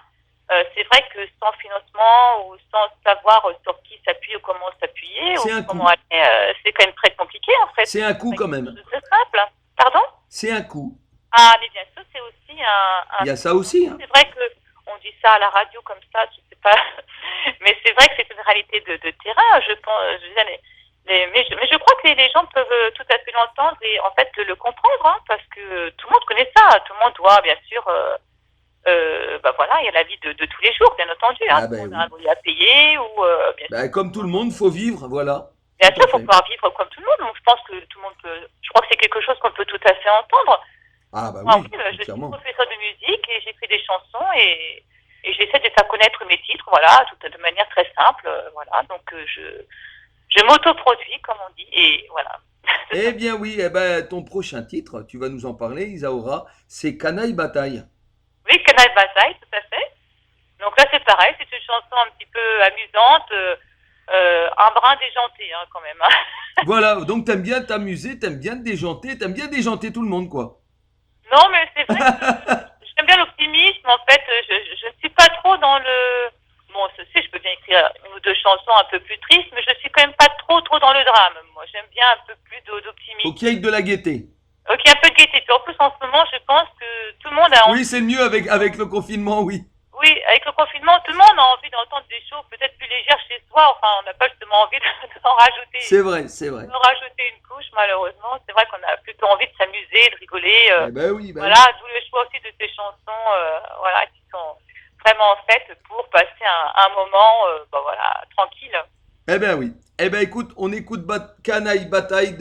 c'est vrai que sans financement ou sans savoir sur qui s'appuyer ou comment s'appuyer, C'est ou un comment coup. aller, c'est quand même très compliqué en fait. C'est un coup quand même. C'est simple. Pardon? C'est un coup. Ah, mais bien sûr, c'est aussi un Il y a ça aussi. Hein. C'est vrai que on dit ça à la radio comme ça, je sais pas, mais c'est vrai que c'est une réalité de terrain. Je pense, mais je crois que les gens peuvent tout à fait l'entendre et en fait le comprendre, hein, parce que tout le monde connaît ça. Tout le monde doit bien sûr, bah voilà, il y a la vie de tous les jours, bien entendu. Hein, Ah, ben tout le monde oui. a un loyer à payer ou bien sûr. Ben, comme tout le monde, faut vivre, voilà. Bien Tout sûr, à il faut fait. pouvoir vivre comme tout le monde. Donc je pense que tout le monde peut. Je crois que c'est quelque chose qu'on peut tout à fait entendre. Ah bah Moi, oui, je suis entièrement. professeur de musique et j'écris des chansons et j'essaie de faire connaître mes titres, voilà, de manière très simple, voilà. Donc je m'autoproduis, comme on dit, et voilà. Eh bien oui, eh ben, ton prochain titre, tu vas nous en parler, Isaura, c'est Canaille Bataille. Oui, Canal Bataille, tout à fait. Donc là, c'est pareil, c'est une chanson un petit peu amusante, un brin déjanté, hein, quand même. Hein. Voilà, donc t'aimes bien t'amuser, t'aimes bien déjanter tout le monde, quoi. Non, mais c'est vrai que j'aime bien l'optimisme. En fait, je ne suis pas trop dans le... Bon, je peux bien écrire une ou deux chansons un peu plus tristes, mais je suis quand même pas trop dans le drame. Moi, j'aime bien un peu plus d'optimisme. Faut qu'il y ait de la gaieté. Ok, un peu de gaieté. Puis en plus, en ce moment, je pense que tout le monde a envie... Oui, c'est mieux avec le confinement, oui. Oui, avec le confinement, tout le monde a envie d'entendre des choses peut-être plus légères chez soi. Enfin, on n'a pas justement envie d'en rajouter. C'est vrai, c'est vrai. D'en rajouter une couche, malheureusement. C'est vrai qu'on a plutôt envie de s'amuser, de rigoler. Eh ben oui, ben Voilà, d'où le choix aussi de ces chansons, voilà, qui sont vraiment faites pour passer un moment, bah voilà, tranquille. oui. Eh ben oui. Eh ben écoute, on écoute Canaille Bataille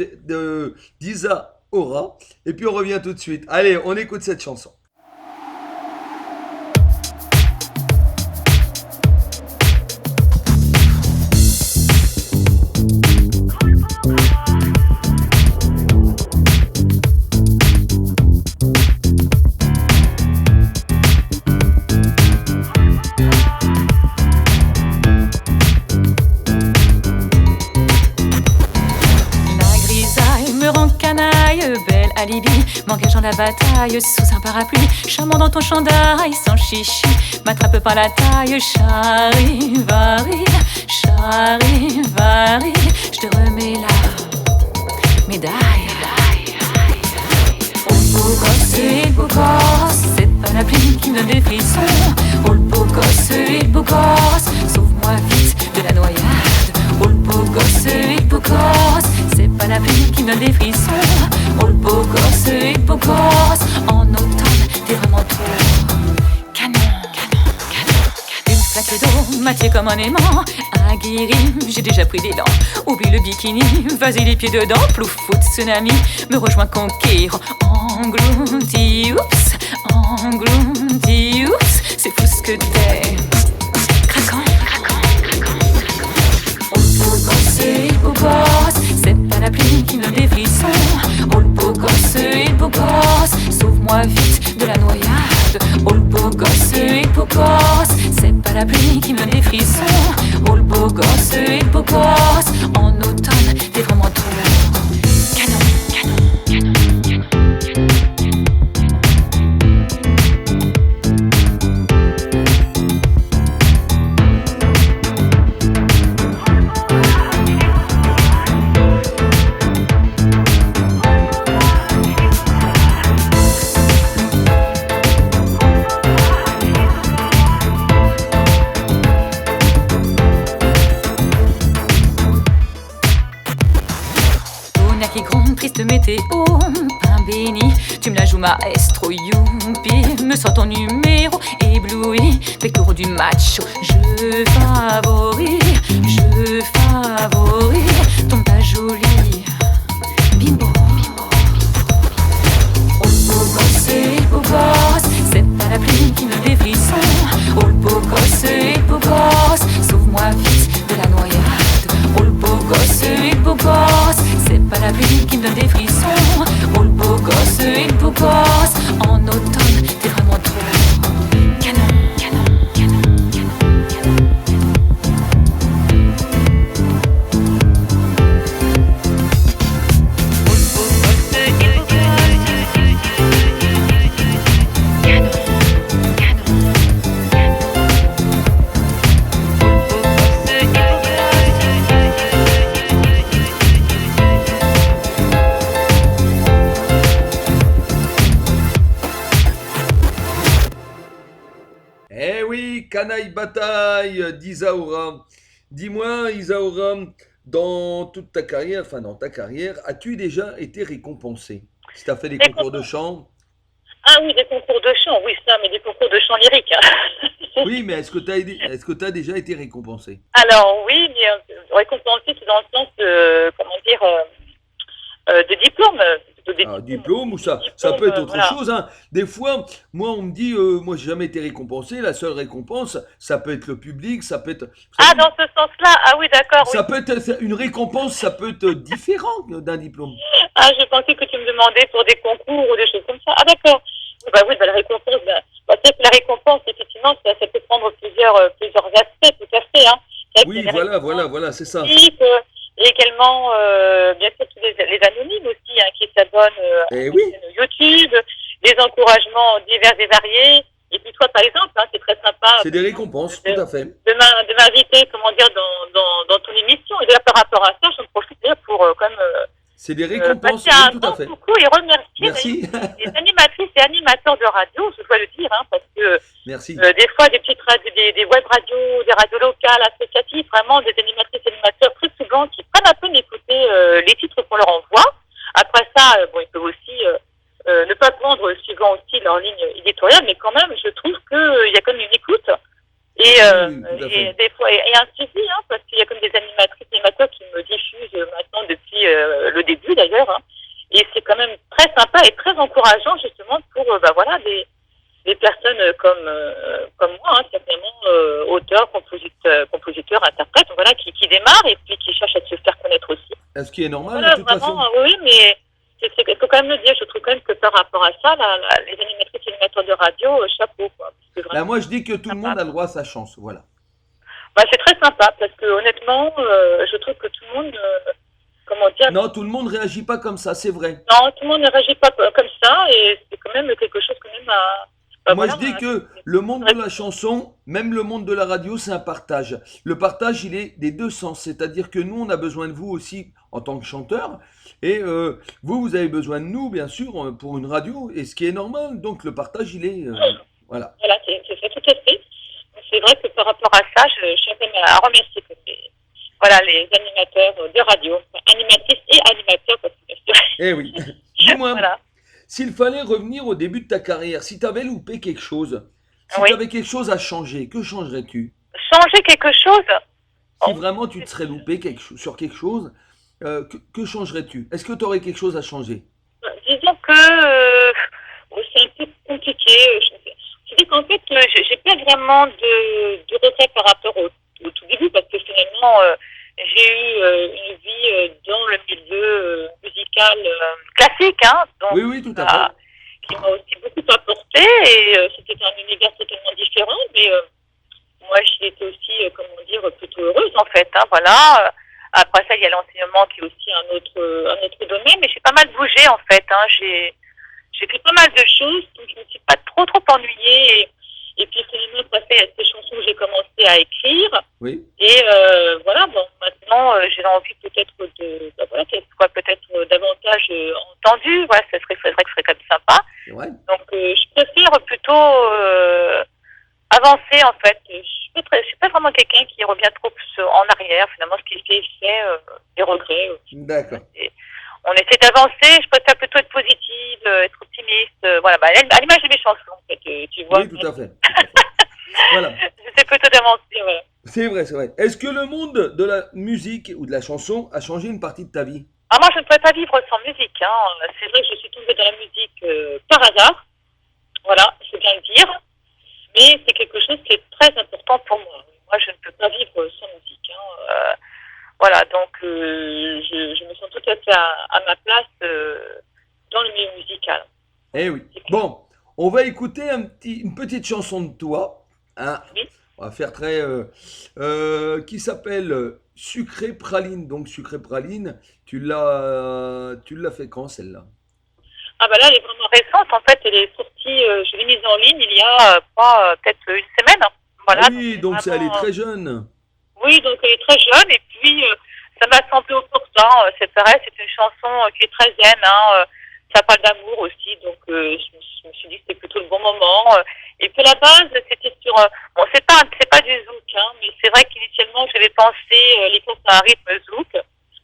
d'Isa Aura, et puis on revient tout de suite. Allez, on écoute cette chanson. La grisaille me rend canaille, belle alibi, m'engageant la bataille sous un parapluie, charmant dans ton chandail sans chichi, m'attrape par la taille, charivari, charivari, je te remets la médaille. Oh le beau gosse et le beau gosse, c'est pas la pluie qui me donne des frissons. Oh le beau gosse et le beau gosse, sauve-moi vite de la noyade. Oh le beau gosse et le beau gosse, c'est pas la pluie qui me donne des frissons. Oh le beau gosse et le beau gosse, en automne t'es vraiment trop canon. Une flaque d'eau m'attire comme un aimant, aguerri, j'ai déjà pris des dents. Oublie le bikini, vas-y les pieds dedans. Plouf, foot, tsunami, me rejoins conquérir. Englouti, oups, englouti, oups, c'est fou ce que t'es. Craquant, craquant, craquant, craquant. Oh le beau gosse et le beau gosse, c'est pas la pluie qui me donne des frissons. Oh le beau gosse et le beau beau gosse, sauve-moi vite de la noyade. Oh le beau gosse et le beau gosse, c'est pas la pluie qui me donne des frissons. Oh le beau gosse et le beau gosse, en automne t'es vraiment trop canon, canon, canon, canon, canon. Qui gronde, triste météo, pain béni, tu me la joues maestro, youpi, me sens ton numéro, ébloui, pectoraux du macho, je favorise, ton ta jolie, bimbo, bimbo, oh le beau gosse et le beau gosse, c'est pas la pluie qui me donne des frissons, oh le beau gosse et le beau gosse, sauve-moi vite de la noyade, oh le beau gosse et le beau gosse, c'est pas la pluie qui me donne des frissons. Oh le beau gosse et le beau gosse, en automne t'es vraiment trop canon, canon, canon, canon, canon. Oh le beau gosse et le beau gosse, canon, canon, canon. Eh oui, canaille bataille d'Isaura. Dis-moi, Isaura, dans toute ta carrière, enfin dans ta carrière, as-tu déjà été récompensé? Si tu as fait des concours de chant? Ah oui, des concours de chant, oui, ça, mais des concours de chant lyrique. Oui, mais est-ce que tu as déjà été récompensé? Alors oui, mais récompensé, c'est dans le sens de, comment dire, de diplôme. Diplôme ou ça peut être autre chose. Hein. Des fois, moi, on me dit, moi, j'ai jamais été récompensé. La seule récompense, ça peut être le public, ça peut être. Dans ce sens-là, ah oui, d'accord. Ça peut être une récompense, ça peut être différent d'un diplôme. Ah, je pensais que tu me demandais pour des concours ou des choses comme ça. Ah d'accord. Oui, la récompense, c'est que la récompense, effectivement, ça peut prendre plusieurs aspects, tout à fait. Hein. Oui, voilà, c'est ça. Et également, bien sûr, tous les anonymes aussi, hein, qui s'abonnent à la chaîne YouTube, les encouragements divers et variés. Et puis toi, par exemple, hein, c'est très sympa. C'est des récompenses, tout à fait. De m'inviter, comment dire, dans ton émission. Et d'ailleurs, par rapport à ça, je me profite pour quand même. C'est des récompenses, oui, tout à fait. Coucou et remercier les animatrices et animateurs de radio, je dois le dire, hein, parce que des fois, des petites radios, des web radios, des radios locales, associatives, vraiment des animatrices et animateurs très souvent qui prennent un peu d'écouter les titres qu'on leur envoie. Après ça, ils peuvent aussi ne pas prendre suivant aussi leur ligne éditoriale, mais quand même, je trouve qu'il y a quand même une écoute. Et des fois, et un suivi, hein, parce qu'il y a comme des animatrices et animateurs qui me diffusent maintenant depuis le début d'ailleurs, hein, et c'est quand même très sympa et très encourageant justement pour des personnes comme moi, hein, certainement auteurs, compositeurs, interprètes, voilà, qui démarrent et puis qui cherchent à se faire connaître aussi. Ce qui est normal, voilà, de toute façon. Oui, mais il faut quand même le dire, je trouve quand même que par rapport à ça, les animatrices et animateurs de radio, chapeau, quoi. Moi, je dis que tout le monde a le droit à sa chance, voilà. C'est très sympa, parce que honnêtement, je trouve que tout le monde, Non, tout le monde ne réagit pas comme ça, c'est vrai. Non, tout le monde ne réagit pas comme ça, et c'est quand même quelque chose quand même à... Moi, je dis que le monde de la chanson, même le monde de la radio, c'est un partage. Le partage, il est des deux sens. C'est-à-dire que nous, on a besoin de vous aussi en tant que chanteur. Et vous avez besoin de nous, bien sûr, pour une radio. Et ce qui est normal. Donc, le partage, il est... voilà. Voilà, c'est ça, tout à fait. C'est vrai que par rapport à ça, je suis à remercier les animateurs de radio. Animatrices et animateurs, parce que bien sûr. Eh oui. Dis-moi. S'il fallait revenir au début de ta carrière, si tu avais loupé quelque chose, si tu avais quelque chose à changer, que changerais-tu? Changer quelque chose? Si vraiment tu te serais loupé sur quelque chose, que changerais-tu? Est-ce que tu aurais quelque chose à changer? Disons que c'est un peu compliqué. Je dis qu'en fait, j'ai pas vraiment de regret par rapport au tout début, parce que finalement, j'ai eu une vie dans le milieu musical international classique, hein, donc, Oui, tout à fait. qui m'a aussi beaucoup apporté, et c'était un univers totalement différent, mais moi, j'y étais aussi, comment dire, plutôt heureuse, en fait, hein, voilà. Après ça, il y a l'enseignement qui est aussi un autre domaine, mais j'ai pas mal bougé, en fait, hein, j'ai fait pas mal de choses, donc je me suis pas trop ennuyée, et puis finalement, après, il y a ces chansons que j'ai commencé à écrire, Oui. et voilà, bon, maintenant, j'ai envie peut-être voilà, qu'elle soit peut-être davantage entendue, voilà, c'est vrai que ce serait quand même sympa. C'est vrai. Donc, je préfère plutôt avancer, en fait. Je suis pas vraiment quelqu'un qui revient trop en arrière. Finalement, ce qui est fait, des regrets. D'accord. On essaie d'avancer. Je préfère plutôt être positive, être optimiste. Voilà, à l'image de mes chansons, en fait. Tu vois. Oui, tout à fait. Voilà. J'essaie plutôt d'avancer, voilà. C'est vrai, c'est vrai. Est-ce que le monde de la musique ou de la chanson a changé une partie de ta vie? Ah, moi, je ne pourrais pas vivre sans musique, hein. C'est vrai que je suis tombée dans la musique par hasard. Voilà, je viens le dire. Mais c'est quelque chose qui est très important pour moi. Moi, je ne peux pas vivre sans musique, hein. Voilà, donc je me sens tout à fait à ma place dans le milieu musical. Eh oui. Bon, on va écouter une petite chanson de toi. Hein. Oui. On va faire qui s'appelle Sucré Praline. Donc Sucré Praline, tu l'as fait quand celle-là? Ah bah là, elle est vraiment récente. En fait, elle est sortie, je l'ai mise en ligne il y a peut-être une semaine. Voilà. Oui, donc elle est très jeune. Oui, donc elle est très jeune, et puis ça m'a semblé opportun. C'est pareil, c'est une chanson qui est très zen, hein, ça parle d'amour aussi, donc je me suis dit que c'était plutôt le bon moment. Et puis à la base, c'était sur... bon, c'est pas du zouk, hein, mais c'est vrai qu'initialement, j'avais pensé les courses à un rythme zouk,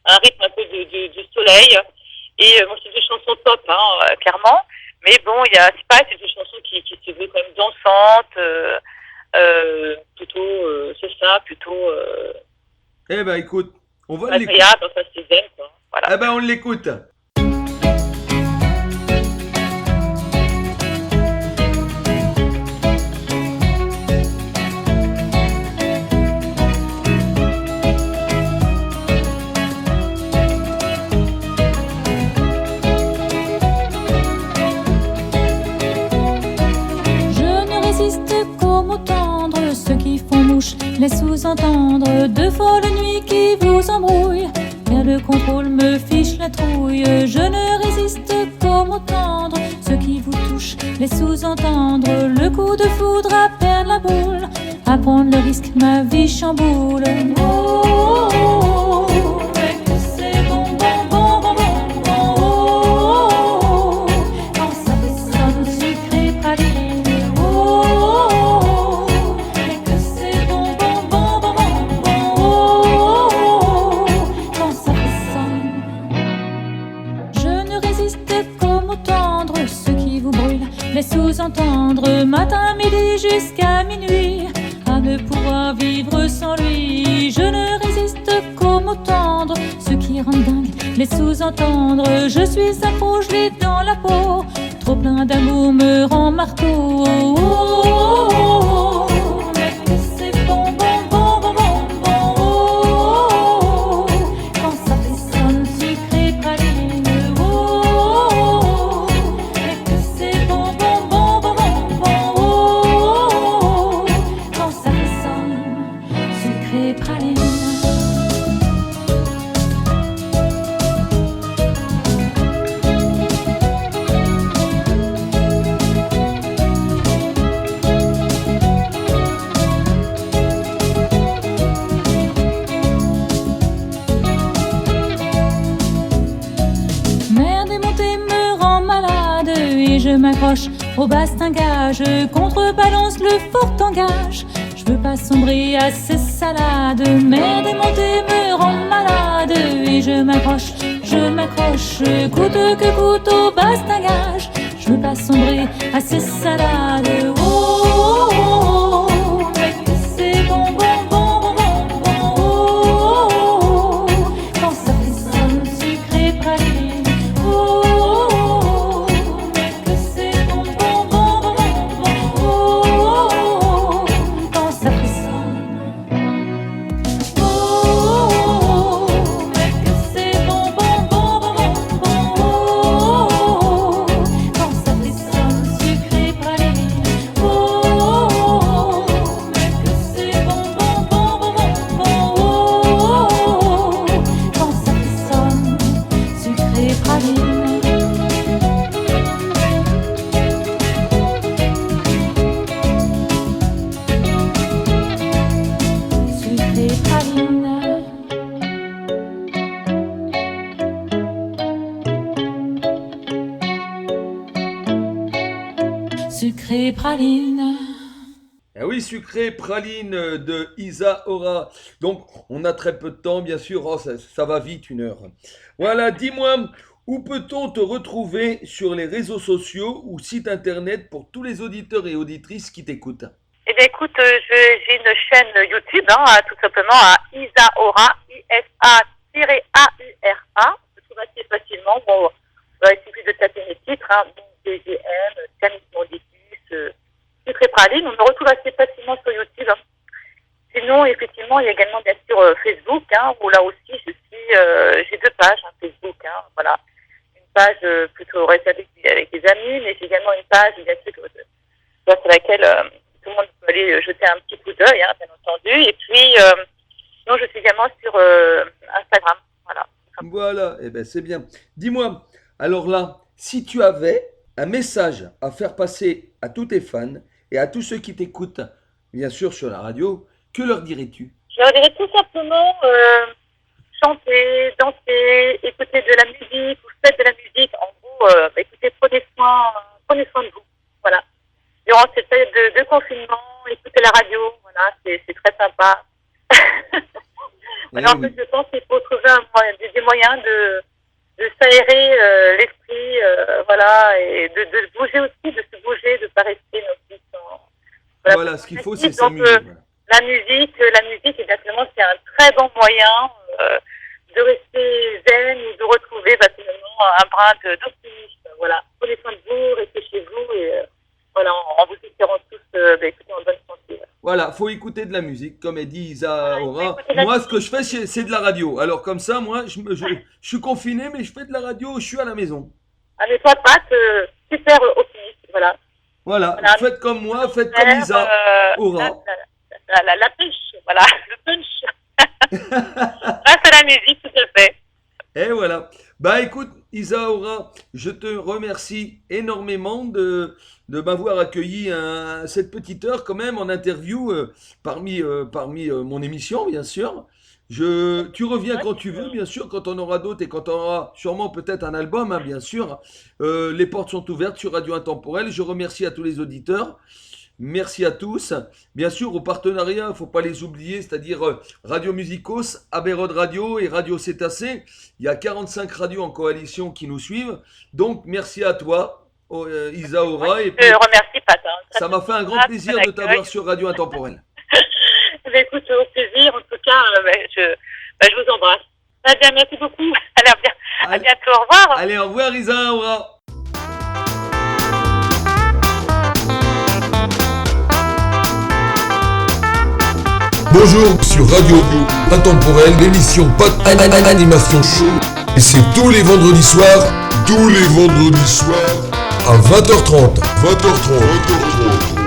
un rythme un peu du soleil. Et moi, c'est des chansons pop, hein, clairement. Mais bon, c'est pareil, c'est des chansons qui se veulent quand même dansantes, plutôt, c'est ça, plutôt... Eh ben écoute, on va l'écouter. agréable, enfin, c'est zen, quoi. Voilà. Eh ben on l'écoute. Les sous-entendre de folles nuits qui vous embrouillent. Car le contrôle me fiche la trouille. Je ne résiste qu'au mot tendre. Ce qui vous touche, les sous-entendre. Le coup de foudre à perdre la boule. À prendre le risque, ma vie chamboule. Oh, oh, oh, oh, mais que c'est bon, bon, bon, bon, bon, bon. Oh, oh, oh, quand ça fait sonne sucré praline. Les sous-entendre matin, midi jusqu'à minuit, à ne pouvoir vivre sans lui. Je ne résiste qu'aux mots tendres, ce qui rend dingue. Les sous-entendre, je suis accro, je l'ai dans la peau. Trop plein d'amour me rend marteau. Oh, oh, oh, oh, mais que c'est bon, bon, bon, bon, bon, bon. Oh, oh, oh, quand ça fait sonne sucré praline. Oh, oh, oh, mais que c'est bon. Je m'accroche au bastingage, contrebalance le fort engage. Je veux pas sombrer à ces salades. Mer démontée me rend malade. Et je m'accroche, coûte que coûte au bastingage. Je veux pas sombrer à ces salades. Oh, oh, oh, oh, mais que c'est bon, bon, bon, bon, bon, bon. Oh, oh, oh, quand ça fait sonne sucré praline. Oh, oh, oh, mais que c'est bon, bon, bon, bon, bon, bon. Oh, oh, oh, quand ça fait sonne. Oh, oh, oh, mais que c'est bon, bon, bon, bon, bon, bon. praline. Ah oui, sucré praline de Isa Ora. Donc, on a très peu de temps, bien sûr. Oh, ça va vite, 1 heure. Voilà, dis-moi, où peut-on te retrouver sur les réseaux sociaux ou site internet pour tous les auditeurs et auditrices qui t'écoutent? Eh bien, écoute, j'ai une chaîne YouTube, tout simplement, à Isaura, ISA-AURA. On se trouve assez facilement. Bon, il suffit de taper mes titres, bon, BGM, Camille Mondicus, Sucré Praline. On me retrouve assez facilement sur YouTube. Sinon, effectivement, il y a également, bien sûr, Facebook, où là aussi, j'ai 2 pages, Facebook, voilà. Une page plutôt réservée avec des amis, mais j'ai également une page, bien sûr, sur laquelle tout le monde peut aller jeter un petit coup d'œil, bien entendu. Et puis, sinon, je suis également sur Instagram, voilà. Voilà, eh ben c'est bien. Dis-moi, alors là, si tu avais un message à faire passer à tous tes fans et à tous ceux qui t'écoutent, bien sûr, sur la radio, que leur dirais-tu? Je leur dirais tout simplement chanter, danser, écouter de la musique, ou faites de la musique. En gros, écoutez, prenez soin de vous. Voilà. Durant cette période de confinement, écoutez la radio. Voilà, c'est très sympa. Voilà, en fait, je pense qu'il faut trouver des moyens de s'aérer l'esprit, voilà, et de bouger aussi, de se bouger, de ne pas rester non plus sans... Voilà, ce qu'il faut, c'est s'amuser. La musique, exactement, c'est un très bon moyen de rester zen ou de retrouver finalement un brin d'optimisme. Voilà, prenez soin de vous, restez chez vous et voilà, en vous espérant tous écoutez, en bonne santé. Voilà, faut écouter de la musique, comme elle dit Isa Ora. Moi, ce que je fais, c'est de la radio. Alors comme ça, moi, je suis confiné, mais je fais de la radio, je suis à la maison. Mais toi, Pat, super optimiste, voilà. Voilà, faites comme moi, faites comme Isa Ora. La punch, voilà, le punch. Grâce à la musique, tout à fait. Et voilà. Bah écoute, Isa Ora, je te remercie énormément de m'avoir accueilli cette petite heure quand même en interview parmi mon émission, bien sûr. Tu reviens quand tu veux, bien sûr, quand on aura d'autres et quand on aura sûrement peut-être un album, bien sûr. Les portes sont ouvertes sur Radio Intemporelle. Je remercie à tous les auditeurs. Merci à tous. Bien sûr, au partenariat, il ne faut pas les oublier, c'est-à-dire Radio Musicos, Aberod Radio et Radio Cétacé. Il y a 45 radios en coalition qui nous suivent. Donc, merci à toi, Isa Ora. Et puis, je remercie, Pat. Ça m'a fait un grand plaisir de t'avoir sur Radio Intemporelle. Écoute, au plaisir. En tout cas, je vous embrasse. Bien, merci beaucoup. À bientôt. Au revoir. Allez, au revoir, Isa Ora. Bonjour sur Radio Intemporelle, l'émission Pot Animation Show. Et c'est tous les vendredis soirs à 20h30. 20h30.